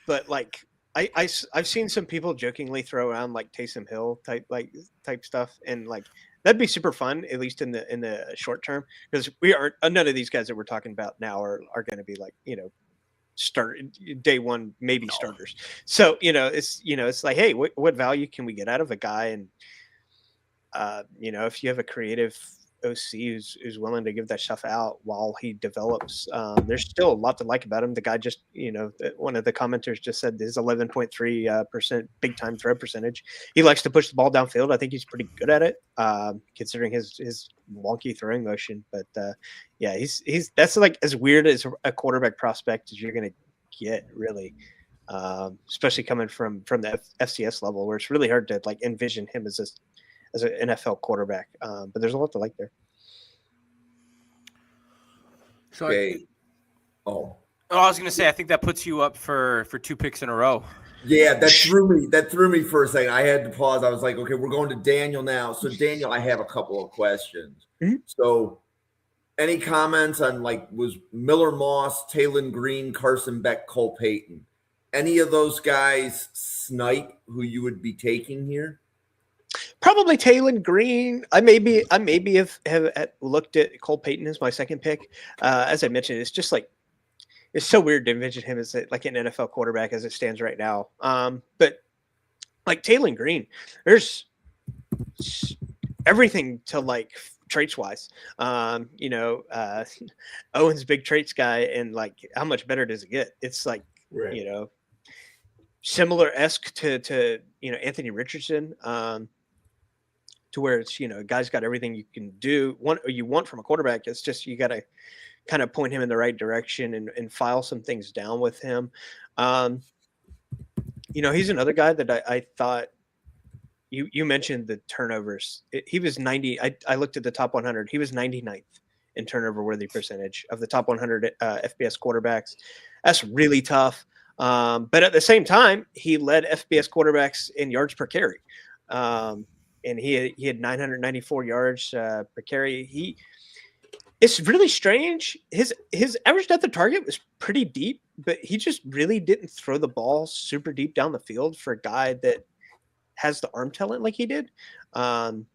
But like I've seen some people jokingly throw around like Taysom Hill type stuff, and like that'd be super fun, at least in the short term, because none of these guys that we're talking about now are going to be like, start day one, maybe starters. So, it's like, hey, what value can we get out of a guy? And, if you have a creative OC who's willing to give that stuff out while he develops. There's still a lot to like about him. The guy just, one of the commenters just said his 11.3% big time throw percentage. He likes to push the ball downfield. I think he's pretty good at it, considering his wonky throwing motion. But yeah, he's that's like as weird as a quarterback prospect as you're gonna get, really. Especially coming from the FCS level, where it's really hard to like envision him as an NFL quarterback. But there's a lot to like there. So Okay. I was going to say, I think that puts you up for 2 picks in a row. Yeah, that threw me for a second. I had to pause. I was like, okay, we're going to Daniel now. So Daniel, I have a couple of questions. Mhm. So any comments on was Miller Moss, Taylon Green, Carson Beck, Cole Payton? Any of those guys snipe who you would be taking here? Probably Taylon Green. I maybe have looked at Cole Payton as my second pick. As I mentioned, it's just like it's so weird to envision him as like an NFL quarterback as it stands right now. But like Taylon Green, there's everything to like traits wise. Owen's big traits guy, and like how much better does it get? It's like similar-esque to Anthony Richardson. To where it's a guy's got everything you can do you want from a quarterback. It's just you got to kind of point him in the right direction and file some things down with him. He's another guy that I thought you mentioned the turnovers. He was 90. I looked at the top 100. He was 99th in turnover worthy percentage of the top 100 FBS quarterbacks. That's really tough. But at the same time, he led FBS quarterbacks in yards per carry. And he had 994 yards per carry. It's really strange. His average depth of target was pretty deep, but he just really didn't throw the ball super deep down the field for a guy that has the arm talent like he did. That's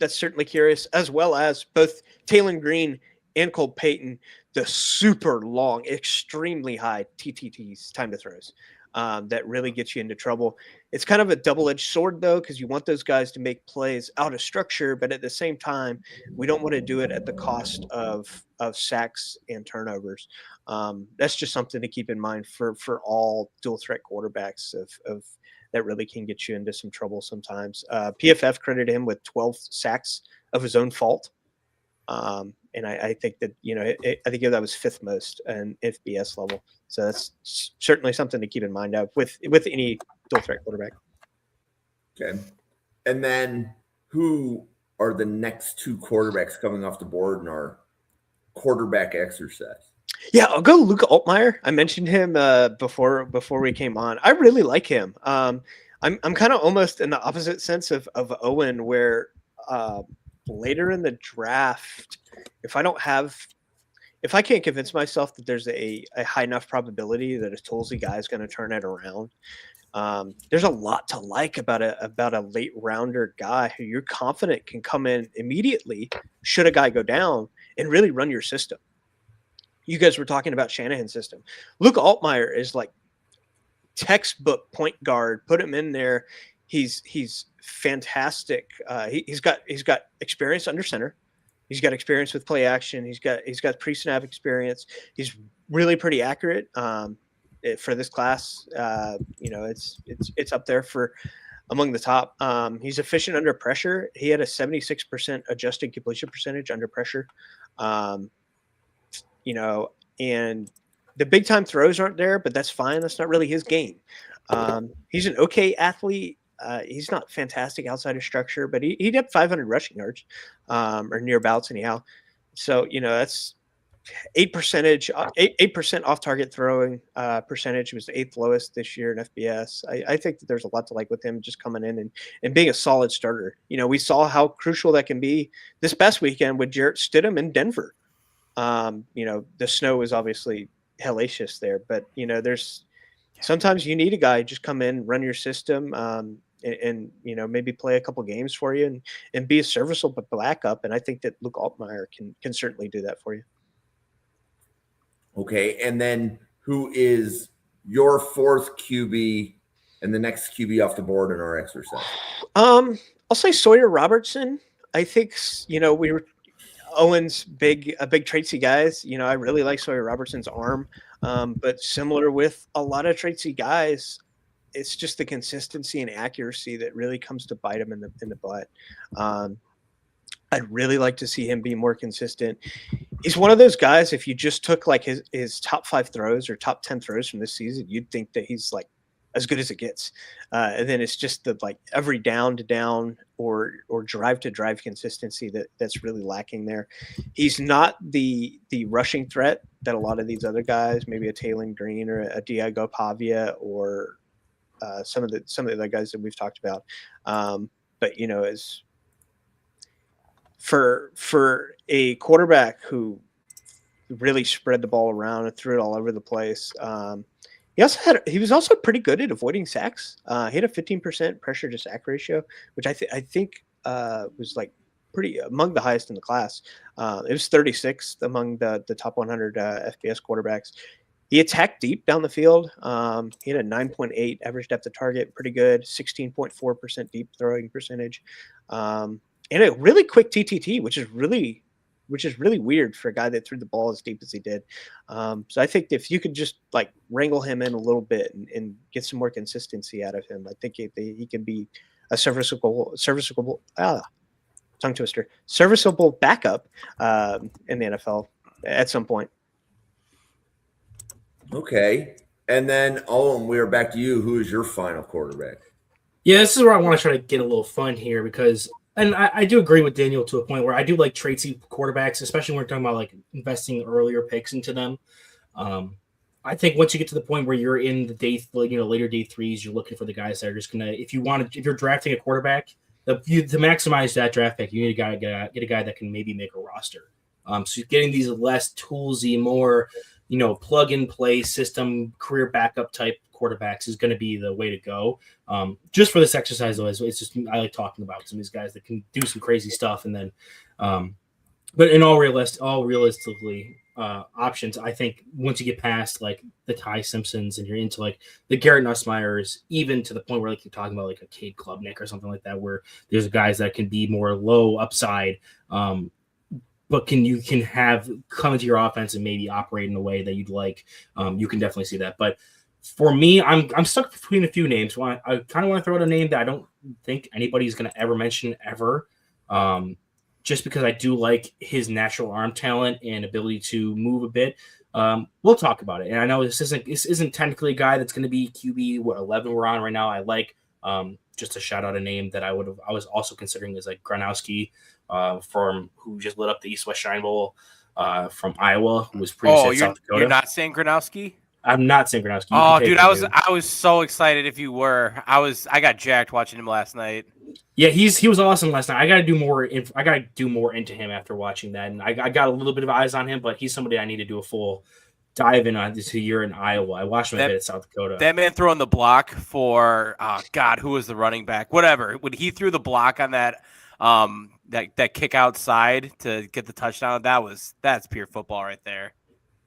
certainly curious, as well as both Taylon Green and Cole Payton, the super long, extremely high TTTs, time to throws. That really gets you into trouble. It's kind of a double-edged sword, though, because you want those guys to make plays out of structure, but at the same time, we don't want to do it at the cost of sacks and turnovers. That's just something to keep in mind for all dual-threat quarterbacks of that really can get you into some trouble sometimes. PFF credited him with 12 sacks of his own fault. And I think that, I think that was 5th most in FBS level. So that's certainly something to keep in mind of with any dual threat quarterback. Okay. And then who are the next 2 quarterbacks coming off the board in our quarterback exercise? Yeah, I'll go Luka Altmaier. I mentioned him before we came on. I really like him. I'm kind of almost in the opposite sense of Owen, where later in the draft, if I can't convince myself that there's a high enough probability that a Tulsi guy is going to turn it around, there's a lot to like about a late rounder guy who you're confident can come in immediately should a guy go down and really run your system. You guys were talking about Shanahan's system. Luka Altmaier is like textbook point guard. Put him in there. He's fantastic. He's got experience under center. He's got experience with play action. He's got pre-snap experience. He's really pretty accurate for this class. It's up there for among the top. He's efficient under pressure. He had a 76% adjusted completion percentage under pressure. And the big time throws aren't there, but that's fine. That's not really his game. He's an okay athlete. He's not fantastic outside of structure, but he did 500 rushing yards, or nearabouts anyhow. So, that's 8% off target throwing percentage was the 8th lowest this year in FBS. I think that there's a lot to like with him just coming in and being a solid starter. We saw how crucial that can be this past weekend with Jarrett Stidham in Denver. The snow was obviously hellacious there, but there's sometimes you need a guy just come in, run your system, and maybe play a couple games for you and be a serviceable backup. And I think that Luke Altmaier can certainly do that for you. Okay, and then who is your 4th QB and the next QB off the board in our exercise? I'll say Sawyer Robertson. I think we were Owen's a big Tracy guys. I really like Sawyer Robertson's arm, but similar with a lot of Tracy guys, it's just the consistency and accuracy that really comes to bite him in the butt. I'd really like to see him be more consistent. He's one of those guys. If you just took like his top 5 throws or top 10 throws from this season, you'd think that he's like as good as it gets. And then it's just the like every down to down or drive to drive consistency that's really lacking there. He's not the rushing threat that a lot of these other guys, maybe a Taylor Green or a Diego Pavia or some of the other guys that we've talked about. But as for a quarterback who really spread the ball around and threw it all over the place, he was also pretty good at avoiding sacks. He had a 15% pressure to sack ratio, which I think was like pretty among the highest in the class. It was 36th among the top 100 FBS quarterbacks. He attacked deep down the field. He had a 9.8 average depth of target, pretty good, 16.4% deep throwing percentage, and a really quick TTT, which is really weird for a guy that threw the ball as deep as he did. So I think if you could just like wrangle him in a little bit and get some more consistency out of him, I think he can be a serviceable tongue twister, serviceable backup in the NFL at some point. Okay. And then, Owen, we are back to you. Who is your final quarterback? Yeah, this is where I want to try to get a little fun here because and I do agree with Daniel to a point where I do like traitsy quarterbacks, especially when we're talking about like investing earlier picks into them. I think once you get to the point where you're in the later day threes, you're looking for the guys that are just gonna. If you're drafting a quarterback, to maximize that draft pick, you need get a guy that can maybe make a roster. So getting these less toolsy, more plug and play system career backup type quarterbacks is going to be the way to go. Just for this exercise, though, it's just I like talking about some of these guys that can do some crazy stuff, and then, but in all realistically options, I think once you get past like the Ty Simpsons and you're into like the Garrett Nussmeyers, even to the point where like you're talking about like a Cade Klubnik or something like that, where there's guys that can be more low upside. But you can have come into your offense and maybe operate in a way that you'd like. You can definitely see that. But for me, I'm stuck between a few names. I kind of want to throw out a name that I don't think anybody's going to ever mention ever, just because I do like his natural arm talent and ability to move a bit. We'll talk about it. And I know this isn't technically a guy that's going to be QB 11 we're on right now. I like just to shout out a name that I was also considering is like Gronowski. From who just lit up the East-West Shrine Bowl from Iowa, who was previously at South Dakota. You're not saying Gronowski? I'm not saying Gronowski. Oh, dude, I was so excited if you were. I got jacked watching him last night. Yeah, he was awesome last night. I got to do more into him after watching that, and I got a little bit of eyes on him, but he's somebody I need to do a full dive in on this year in Iowa. I watched him a bit at South Dakota. That man throwing the block for who was the running back? Whatever. When he threw the block on that. That kick outside to get the touchdown, that's pure football right there.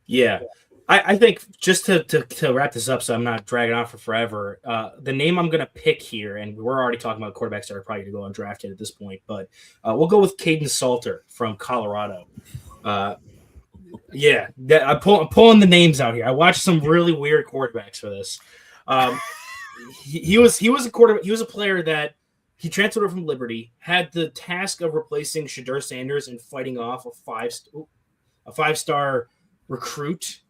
Yeah. I think just to wrap this up so I'm not dragging on for forever, the name I'm going to pick here, and we're already talking about quarterbacks that are probably going to go undrafted at this point, but we'll go with Caden Salter from Colorado. Yeah, I'm pulling the names out here. I watched some really weird quarterbacks for this. He was a quarterback. He was a player that he transferred over from Liberty, had the task of replacing Shadur Sanders and fighting off a five-star recruit,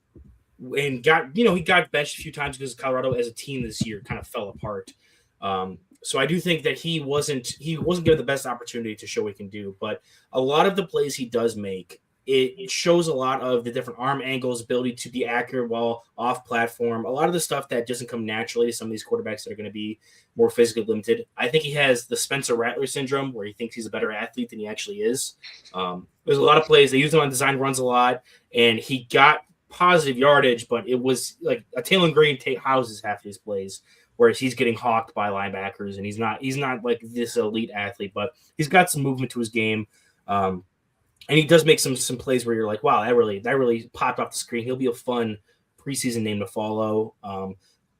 and he got benched a few times because Colorado as a team this year kind of fell apart. So I do think that he wasn't given the best opportunity to show what he can do, but a lot of the plays he does make, it shows a lot of the different arm angles, ability to be accurate while off platform, a lot of the stuff that doesn't come naturally to some of these quarterbacks that are going to be more physically limited. I think he has the Spencer Rattler syndrome where he thinks he's a better athlete than he actually is. There's a lot of plays. They use him on design runs a lot, and he got positive yardage, but it was like a Taylor Green houses half of his plays, whereas he's getting hawked by linebackers, and he's not like this elite athlete, but he's got some movement to his game. And he does make some plays where you're like, wow, that really popped off the screen. He'll be a fun preseason name to follow.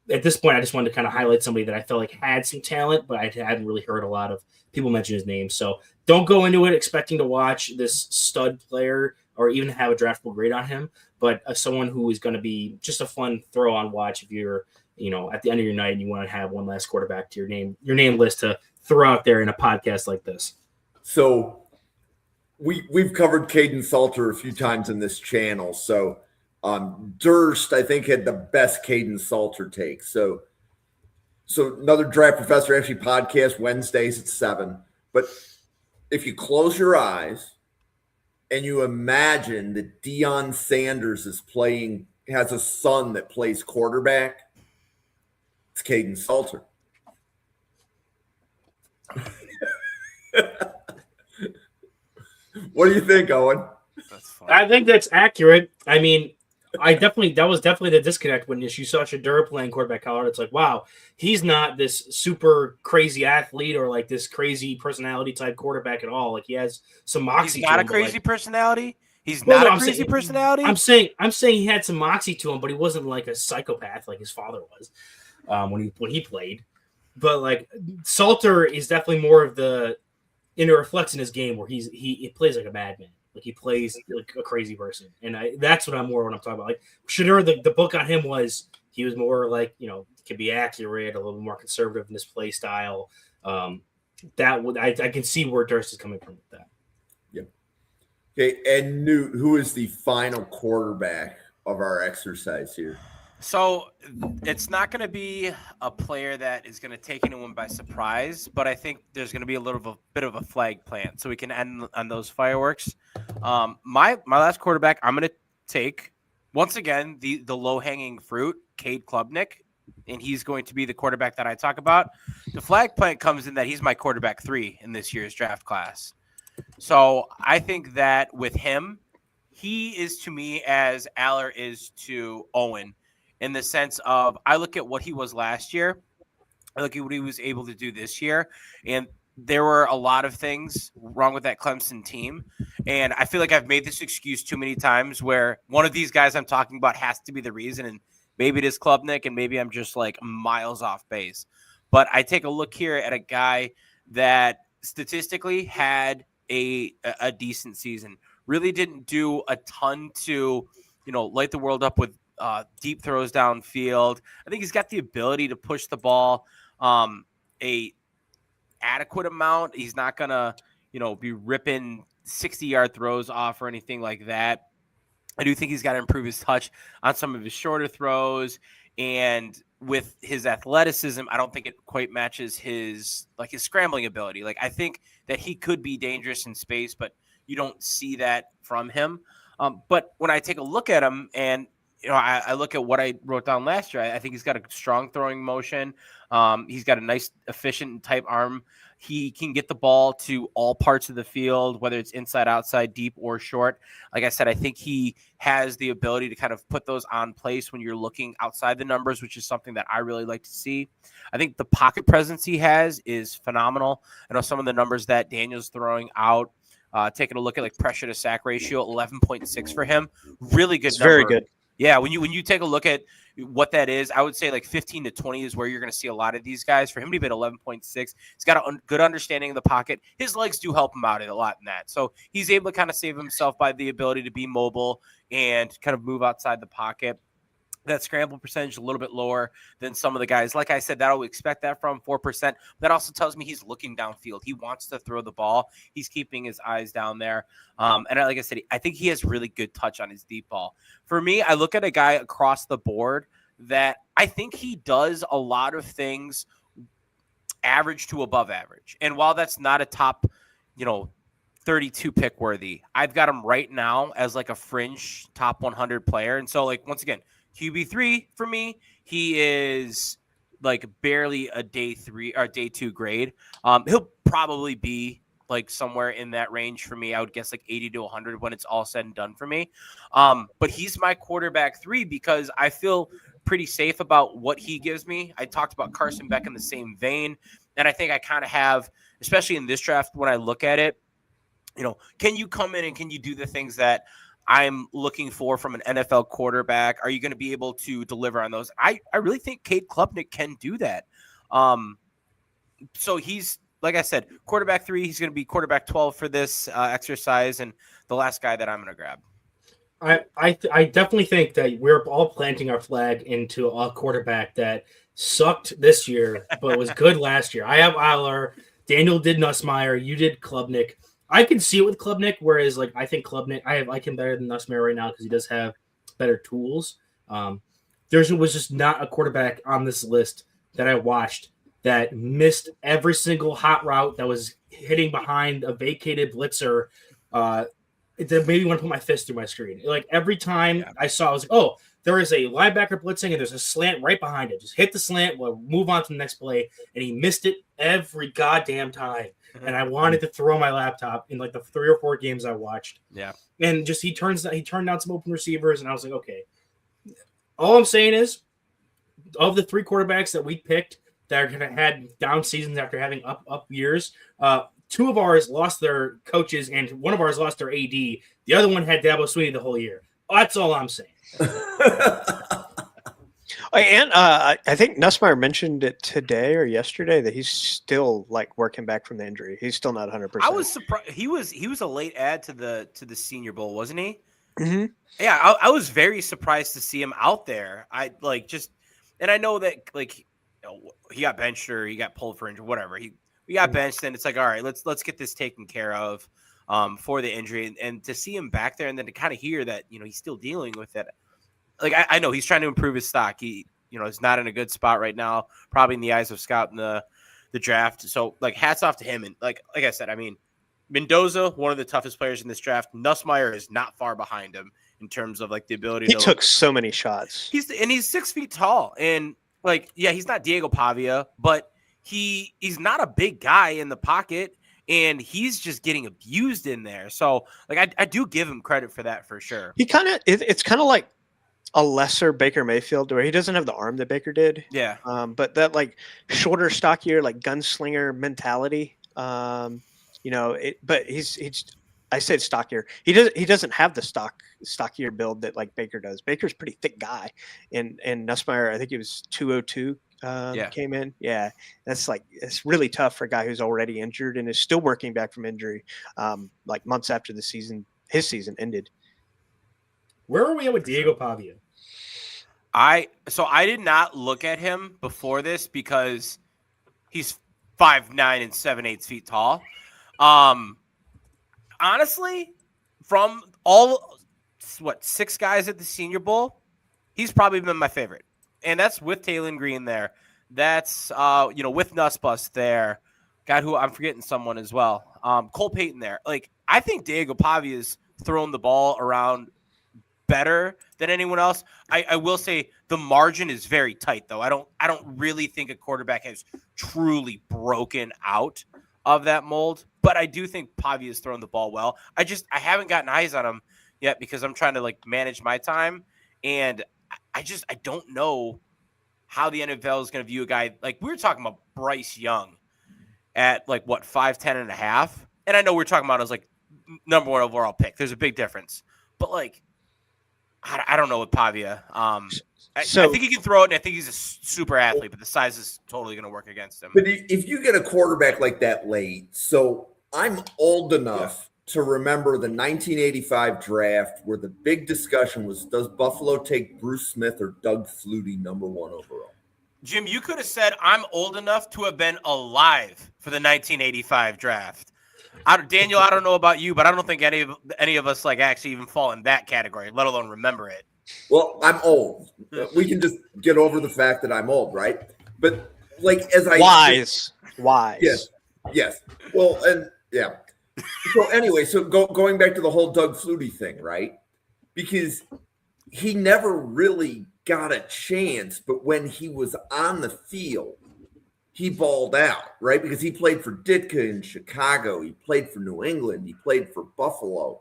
at this point, I just wanted to kind of highlight somebody that I felt like had some talent, but I hadn't really heard a lot of people mention his name. So don't go into it expecting to watch this stud player or even have a draftable grade on him, but someone who is going to be just a fun throw on watch if you're, at the end of your night and you want to have one last quarterback to your name list to throw out there in a podcast like this. So we've covered Caden Salter a few times in this channel. So Durst, I think, had the best Caden Salter take. So another Draft Professor actually podcast Wednesdays at 7. But if you close your eyes and you imagine that Deion Sanders has a son that plays quarterback, it's Caden Salter. What do you think, Owen? That's fun. I think that's accurate. I mean, that was definitely the disconnect when you saw Shedeur playing quarterback college. It's like, wow, he's not this super crazy athlete or like this crazy personality type quarterback at all. Like he has some moxie. He's not to a him, crazy personality. He's Well, not no, a crazy personality. I'm saying he had some moxie to him, but he wasn't like a psychopath like his father was when he played. But like Salter is definitely more of and it reflects in his game where he plays like a madman. Like he plays like a crazy person, and that's what I'm talking about. Like Shedeur, the book on him was he was more like can be accurate, a little more conservative in his play style. I can see where Durst is coming from with that. Yeah. Okay, and Newt, who is the final quarterback of our exercise here? So it's not going to be a player that is going to take anyone by surprise, but I think there's going to be a bit of a flag plant, so we can end on those fireworks. My last quarterback, I'm going to take once again the low hanging fruit, Cade Klubnik, and he's going to be the quarterback that I talk about. The flag plant comes in that he's my quarterback 3 in this year's draft class. So I think that with him, he is to me as Aller is to Owen. In the sense of, I look at what he was last year, I look at what he was able to do this year, and there were a lot of things wrong with that Clemson team. And I feel like I've made this excuse too many times where one of these guys I'm talking about has to be the reason, and maybe it is Klubnik, and maybe I'm just like miles off base. But I take a look here at a guy that statistically had a decent season, really didn't do a ton to, light the world up with deep throws downfield. I think he's got the ability to push the ball a adequate amount. He's not gonna, be ripping 60-yard throws off or anything like that. I do think he's got to improve his touch on some of his shorter throws, and with his athleticism, I don't think it quite matches his scrambling ability. Like I think that he could be dangerous in space, but you don't see that from him. But when I take a look at him and I look at what I wrote down last year, I think he's got a strong throwing motion. He's got a nice, efficient type arm. He can get the ball to all parts of the field, whether it's inside, outside, deep, or short. Like I said, I think he has the ability to kind of put those on place when you're looking outside the numbers, which is something that I really like to see. I think the pocket presence he has is phenomenal. I know some of the numbers that Daniel's throwing out, taking a look at like pressure to sack ratio, 11.6 for him. Really good number. Very good. Yeah, when you take a look at what that is, I would say like 15 to 20 is where you're going to see a lot of these guys. For him to be at 11.6, he's got a good understanding of the pocket. His legs do help him out a lot in that. So he's able to kind of save himself by the ability to be mobile and kind of move outside the pocket. That scramble percentage a little bit lower than some of the guys. Like I said, that I would expect that from 4%. That also tells me he's looking downfield. He wants to throw the ball. He's keeping his eyes down there. And like I said, I think he has really good touch on his deep ball. For me, I look at a guy across the board that I think he does a lot of things average to above average. And while that's not a top, 32 pick worthy, I've got him right now as like a fringe top 100 player. And so like, once again, QB3 for me, he is like barely a day 3 or day 2 grade. He'll probably be like somewhere in that range for me. I would guess like 80 to 100 when it's all said and done for me. But he's my quarterback 3 because I feel pretty safe about what he gives me. I talked about Carson Beck in the same vein. And I think I kind of have, especially in this draft, when I look at it, can you come in and can you do the things that I'm looking for from an NFL quarterback. Are you going to be able to deliver on those? I really think Cade Klubnik can do that. So he's, like I said, quarterback 3. He's going to be quarterback 12 for this exercise, and the last guy that I'm going to grab. I definitely think that we're all planting our flag into a quarterback that sucked this year, but was good last year. I have Aller. Daniel did Nussmeier. You did Klubnik. I can see it with Klubnik, whereas like I think Klubnik, I like him better than Nussmeier right now because he does have better tools. There was just not a quarterback on this list that I watched that missed every single hot route that was hitting behind a vacated blitzer. It made me want to put my fist through my screen. Like every time I saw, I was like, oh, there is a linebacker blitzing and there's a slant right behind it. Just hit the slant, we'll move on to the next play. And he missed it every goddamn time. And I wanted to throw my laptop in like the 3 or 4 games I watched. Yeah. And just he turned down some open receivers, and I was like, okay. All I'm saying is, of the 3 quarterbacks that we picked that are going to had down seasons after having up years, 2 of ours lost their coaches, and 1 of ours lost their AD. The other one had Dabo Swinney the whole year. That's all I'm saying. And I think Nussmeier mentioned it today or yesterday that he's still like working back from the injury. He's still not 100%. I was surprised. He was a late add to the Senior Bowl, wasn't he? Mm-hmm. Yeah, I was very surprised to see him out there. And I know that like he got benched or he got pulled for injury, whatever. He got benched, and it's like, all right, let's get this taken care of for the injury, and to see him back there, and then to kind of hear that he's still dealing with it. Like I know he's trying to improve his stock. He is not in a good spot right now, probably in the eyes of Scott in the draft. So like hats off to him. And like I said, I mean, Mendoza, one of the toughest players in this draft. Nussmeier is not far behind him in terms of like the ability. He took so many shots. He's 6 feet tall, and like he's not Diego Pavia, but he's not a big guy in the pocket, and he's just getting abused in there. So like I do give him credit for that for sure. He it's kind of like a lesser Baker Mayfield, where he doesn't have the arm that Baker did. Yeah. But that like shorter, stockier, like gunslinger mentality. But he's I said stockier. He doesn't have the stockier build that like Baker does. Baker's a pretty thick guy, and Nussmeier, I think he was 202 came in. Yeah, it's really tough for a guy who's already injured and is still working back from injury, like months after his season ended. Where are we at with Diego Pavia? I did not look at him before this because he's 5'9" and 7/8 feet tall. Honestly, from all 6 guys at the Senior Bowl, he's probably been my favorite, and that's with Taylor Green there. That's with Nussbus there. God, who I'm forgetting someone as well. Cole Payton there. Like I think Diego Pavia's thrown the ball around better than anyone else. I will say the margin is very tight though. I don't really think a quarterback has truly broken out of that mold, but I do think Pavia's thrown the ball well. I haven't gotten eyes on him yet because I'm trying to like manage my time, and I don't know how the NFL is going to view a guy like we were talking about Bryce Young at like 5'10" and a half, and I know we're talking about as like number 1 overall pick. There's a big difference, but like I don't know with Pavia. I think he can throw it, and I think he's a super athlete, but the size is totally going to work against him. But if you get a quarterback like that late, so I'm old enough to remember the 1985 draft where the big discussion was, does Buffalo take Bruce Smith or Doug Flutie number 1 overall? Jim, you could have said I'm old enough to have been alive for the 1985 draft. Daniel, I don't know about you, but I don't think any of us like actually even fall in that category, let alone remember it. Well, I'm old. We can just get over the fact that I'm old, right? But like as I wise. Yes. Well, and yeah. So anyway, going back to the whole Doug Flutie thing, right? Because he never really got a chance, but when he was on the field, he balled out, right? Because he played for Ditka in Chicago. He played for New England. He played for Buffalo.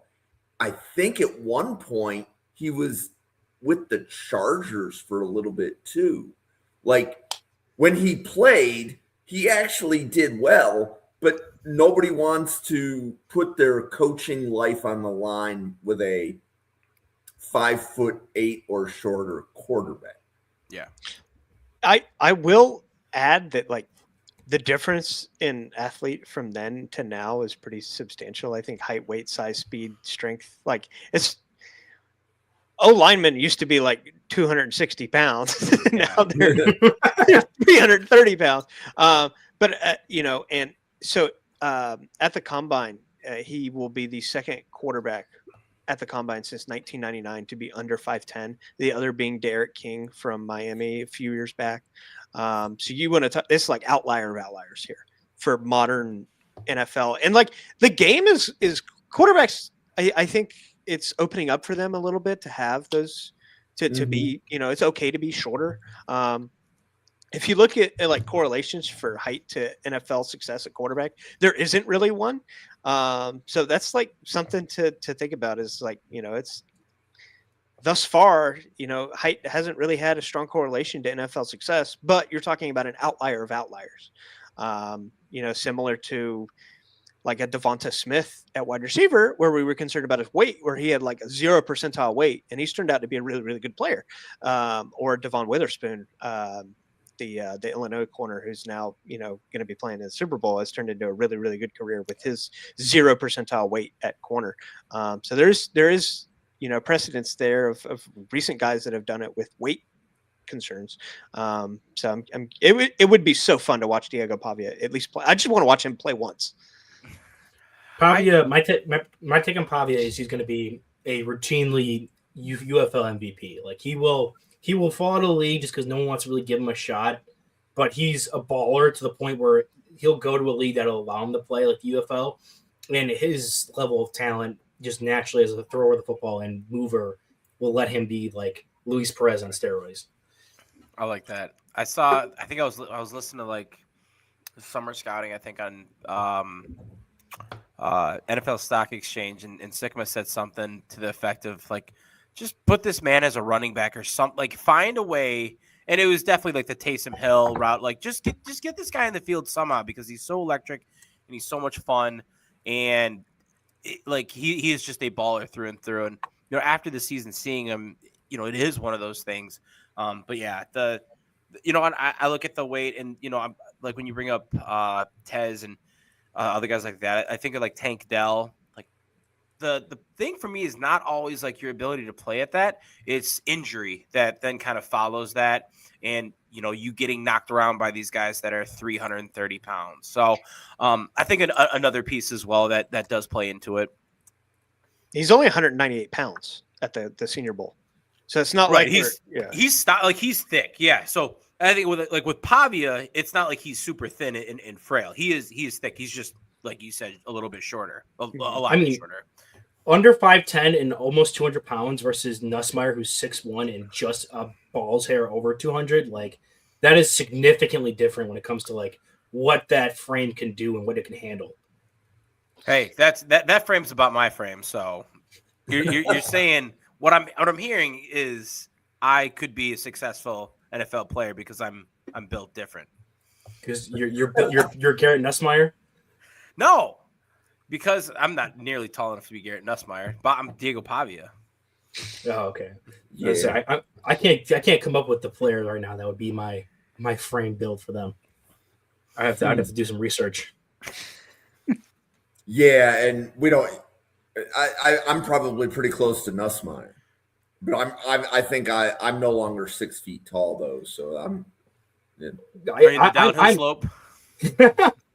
I think at one point he was with the Chargers for a little bit too. Like when he played, he actually did well, but nobody wants to put their coaching life on the line with a 5'8" or shorter quarterback. Yeah. I will add that like the difference in athlete from then to now is pretty substantial. I think height, weight, size, speed, strength, like it's linemen used to be like 260 pounds. Now they're 330 pounds. And so at the combine, he will be the second quarterback at the combine since 1999 to be under 5'10. The other being Derek King from Miami a few years back. So you want to talk, this is like outlier of outliers here for modern NFL. And like the game is quarterbacks. I think it's opening up for them a little bit to have those to be, it's okay to be shorter. If you look at like correlations for height to NFL success at quarterback, there isn't really one. So that's like something to think about is like, it's thus far, height hasn't really had a strong correlation to NFL success, but you're talking about an outlier of outliers, similar to like a Devonta Smith at wide receiver, where we were concerned about his weight, where he had like a 0 percentile weight, and he's turned out to be a really, really good player. Or Devon Witherspoon, the Illinois corner, who's now going to be playing in the Super Bowl, has turned into a really, really good career with his 0 percentile weight at corner. So there is precedence there of recent guys that have done it with weight concerns. So it would be so fun to watch Diego Pavia at least play. I just want to watch him play once. Pavia, my take on Pavia is he's going to be a routinely UFL MVP. Like he will fall out of the league just because no one wants to really give him a shot. But he's a baller to the point where he'll go to a league that'll allow him to play like the UFL, and his level of talent just naturally as a thrower of the football and mover will let him be like Luis Perez on steroids. I like that. I think I was listening to like summer scouting, I think on NFL Stock Exchange, and Sigma said something to the effect of like, just put this man as a running back or something, like find a way. And it was definitely like the Taysom Hill route. Like just get this guy in the field somehow, because he's so electric and he's so much fun. And he is just a baller through and through. And, after the season, seeing him, it is one of those things. But yeah, I look at the weight and, I'm like, when you bring up Tez and other guys like that, I think of like Tank Dell. Like the thing for me is not always like your ability to play at that. It's injury that then kind of follows that. And, you getting knocked around by these guys that are 330 pounds. So I think another piece as well that does play into it. He's only 198 pounds at the Senior Bowl. So it's not right. Like he's thick. Yeah. So I think with Pavia, it's not like he's super thin and frail. He is thick. He's just, like you said, a little bit shorter, a lot shorter. Under 5'10" and almost 200 pounds versus Nussmeier, who's 6'1" and just a ball's hair over 200. Like that is significantly different when it comes to like what that frame can do and what it can handle. Hey, that frame's about my frame. So you're saying what I'm hearing is I could be a successful NFL player because I'm built different. Because you're Garrett Nussmeier? No, because I'm not nearly tall enough to be Garrett Nussmeier, but I'm Diego Pavia. Oh, okay. Yeah. I can't come up with the player right now that would be my frame build for them. I'd have to do some research. Yeah, and we don't. I'm probably pretty close to Nussmeier, but I think I'm no longer 6 feet tall though, so I'm. Yeah. Are you in the downhill slope?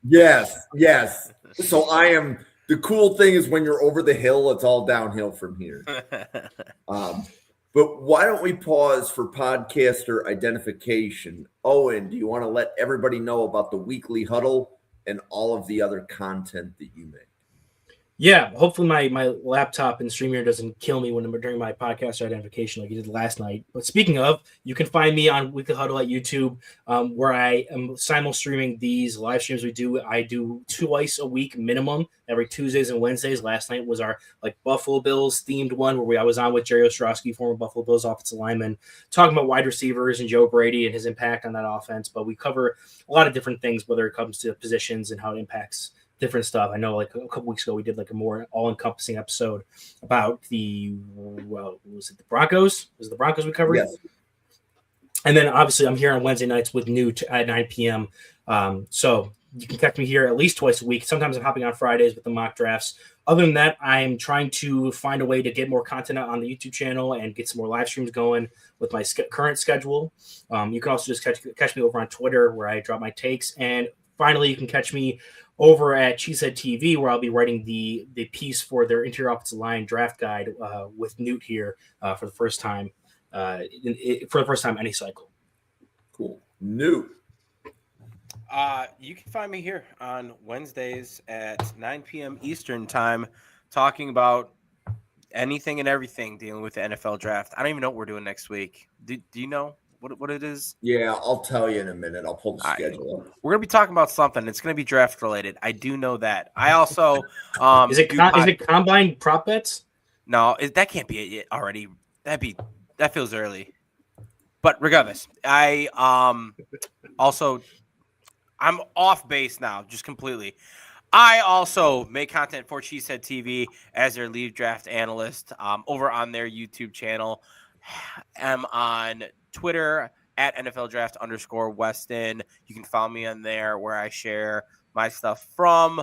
Yes. So I am. The cool thing is when you're over the hill, it's all downhill from here. But why don't we pause for podcaster identification? Owen, do you want to let everybody know about the weekly huddle and all of the other content that you make? Yeah, hopefully my laptop and StreamYard doesn't kill me during my podcast identification like you did last night. But speaking of, you can find me on Weekly Huddle at YouTube, where I am simul-streaming these live streams we do. I do twice a week minimum, every Tuesdays and Wednesdays. Last night was our Buffalo Bills themed one where I was on with Jerry Ostrowski, former Buffalo Bills offensive lineman, talking about wide receivers and Joe Brady and his impact on that offense. But we cover a lot of different things, whether it comes to positions and how it impacts different stuff. I know like a couple weeks ago we did like a more all-encompassing episode about was it the Broncos? Was it the Broncos we covered? Yes. And then obviously I'm here on Wednesday nights with Newt at 9 p.m. So you can catch me here at least twice a week. Sometimes I'm hopping on Fridays with the mock drafts. Other than that, I'm trying to find a way to get more content out on the YouTube channel and get some more live streams going with my current schedule. You can also just catch me over on Twitter where I drop my takes. And finally, you can catch me over at Cheesehead TV where I'll be writing the piece for their interior offensive line draft guide with Newt here for the first time. For the first time any cycle. Cool. New. You can find me here on Wednesdays at 9 p.m. Eastern time talking about anything and everything dealing with the NFL draft. I don't even know what we're doing next week. Do you know what it is? Yeah, I'll tell you in a minute. I'll pull the schedule up. We're going to be talking about something. It's going to be draft related. I do know that. I also is it combine prop bets? No, that can't be it already. That feels early. But regardless, I'm off base now, just completely. I also make content for Cheesehead TV as their lead draft analyst over on their YouTube channel. I'm on Twitter at NFL Draft _Weston. You can follow me on there where I share my stuff from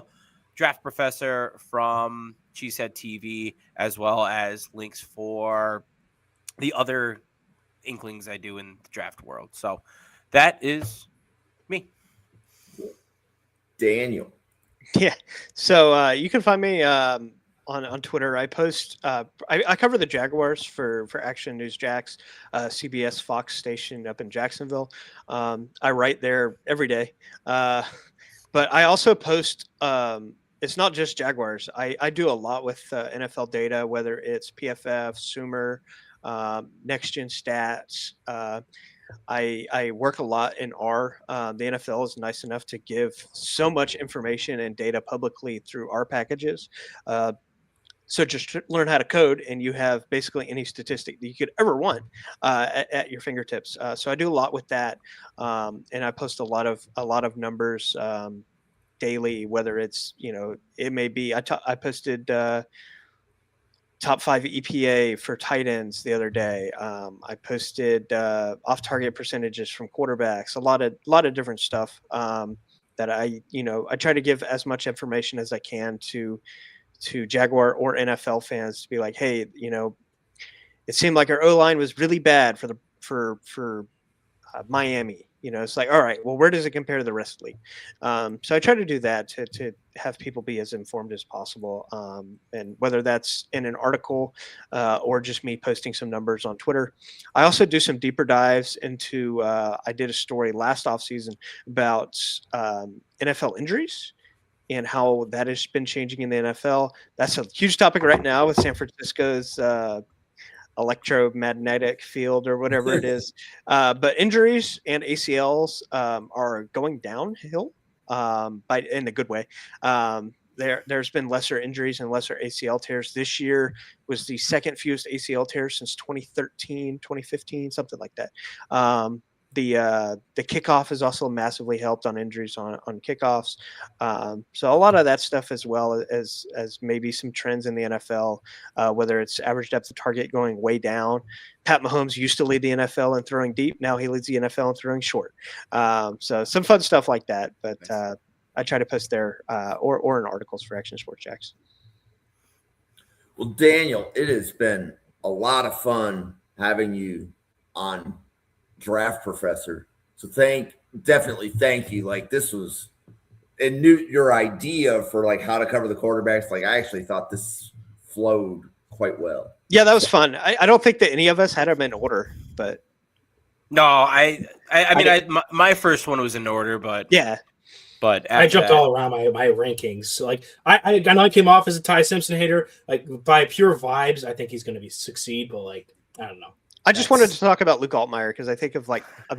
Draft Professor, from Cheesehead TV, as well as links for the other inklings I do in the draft world. So that is me. Daniel. Yeah. So you can find me on Twitter. I post. I cover the Jaguars for Action News Jax, CBS Fox station up in Jacksonville. I write there every day, but I also post. It's not just Jaguars. I do a lot with NFL data, whether it's PFF, Sumer, Next Gen Stats. I work a lot in R. The NFL is nice enough to give so much information and data publicly through R packages. So just learn how to code, and you have basically any statistic that you could ever want at your fingertips. So I do a lot with that, and I post a lot of numbers daily. Whether it's it may be I posted. Top 5 EPA for tight ends the other day. I posted off-target percentages from quarterbacks. A lot of different stuff that I try to give as much information as I can to Jaguar or NFL fans to be like, hey, it seemed like our O-line was really bad for Miami. It's like, all right, well, where does it compare to the rest of the league? So I try to do that to have people be as informed as possible. And whether that's in an article or just me posting some numbers on Twitter. I also do some deeper dives into, I did a story last offseason about NFL injuries and how that has been changing in the NFL. That's a huge topic right now with San Francisco's electromagnetic field or whatever it is. But injuries and ACLs are going downhill in a good way. There's been lesser injuries and lesser ACL tears. This year was the second fewest ACL tears since 2013, 2015, something like that. The kickoff has also massively helped on injuries on kickoffs. So a lot of that stuff, as well as maybe some trends in the NFL, whether it's average depth of target going way down. Pat Mahomes used to lead the NFL in throwing deep. Now he leads the NFL in throwing short. So some fun stuff like that. But I try to post there or in articles for Action Sports Jax. Well, Daniel, it has been a lot of fun having you on Draft Professor. So definitely thank you. Like, this was, and your idea for like how to cover the quarterbacks. Like, I actually thought this flowed quite well. Yeah, that was fun. I don't think that any of us had them in order, but no, I mean, my first one was in order, but yeah. But I jumped all around my rankings. So like I know I came off as a Ty Simpson hater. Like, by pure vibes, I think he's going to succeed. But like, I don't know. I just wanted to talk about Luke Altmaier because I think of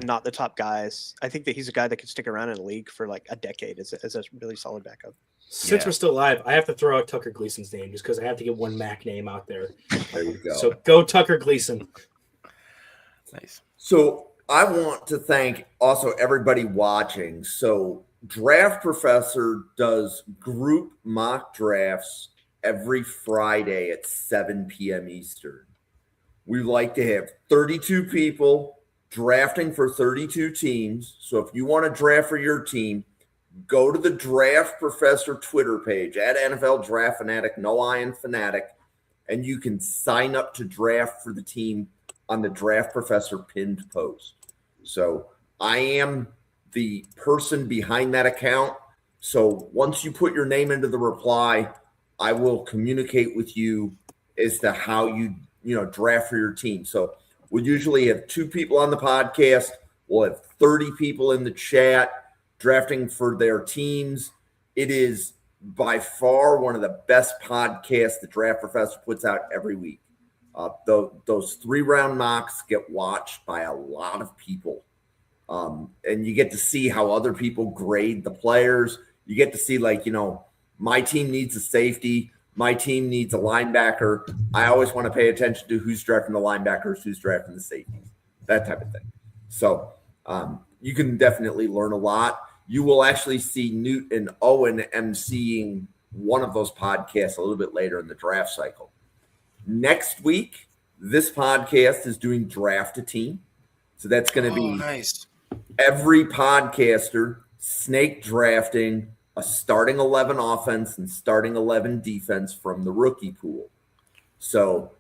not the top guys. I think that he's a guy that could stick around in the league for like a decade as a really solid backup. Since we're still alive, I have to throw out Tucker Gleason's name just because I have to get one Mac name out there. There you go. So go Tucker Gleason. Nice. So I want to thank also everybody watching. So Draft Professor does group mock drafts every Friday at 7 p.m. Eastern. We like to have 32 people drafting for 32 teams. So if you want to draft for your team, go to the Draft Professor Twitter page at NFL Draft Fanatic, no I in Fanatic, and you can sign up to draft for the team on the Draft Professor pinned post. So I am the person behind that account. So once you put your name into the reply, I will communicate with you as to how you draft for your team. So we'll usually have 2 people on the podcast. We'll have 30 people in the chat drafting for their teams. It is by far one of the best podcasts the Draft Professor puts out every week. Those 3-round mocks get watched by a lot of people. And you get to see how other people grade the players. You get to see, my team needs a safety. My team needs a linebacker. I always want to pay attention to who's drafting the linebackers, who's drafting the safeties, that type of thing. So you can definitely learn a lot. You will actually see Newt and Owen emceeing one of those podcasts a little bit later in the draft cycle. Next week, this podcast is doing Draft a Team. So that's going to be nice. Every podcaster snake drafting a starting 11 offense and starting 11 defense from the rookie pool. So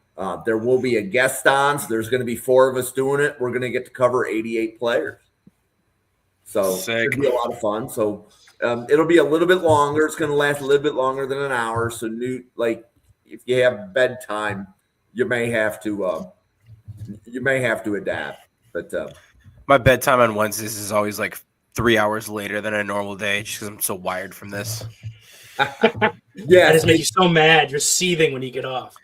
there will be a guest on. So there's going to be 4 of us doing it. We're going to get to cover 88 players. So it'll be a lot of fun. So it'll be a little bit longer. It's going to last a little bit longer than an hour. So Newt, if you have bedtime, you may have to adapt. But my bedtime on Wednesdays is always 3 hours later than a normal day just because I'm so wired from this. Yeah, That just makes you so mad. You're seething when you get off.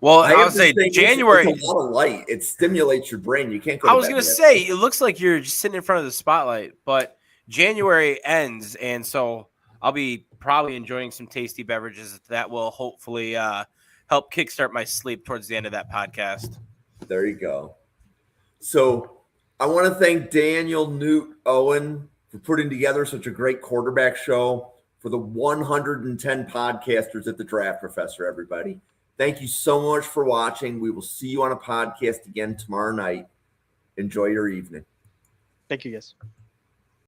Well, I I would would say say January. it's a lot of light. It stimulates your brain. You can't go. I to was bed going to yet. say, it looks like you're just sitting in front of the spotlight, but January ends, and so I'll be probably enjoying some tasty beverages that will hopefully help kickstart my sleep towards the end of that podcast. There you go. So I want to thank Daniel, Newt, Owen for putting together such a great quarterback show for the 110 podcasters at the Draft Professor, everybody. Thank you so much for watching. We will see you on a podcast again tomorrow night. Enjoy your evening. Thank you, guys.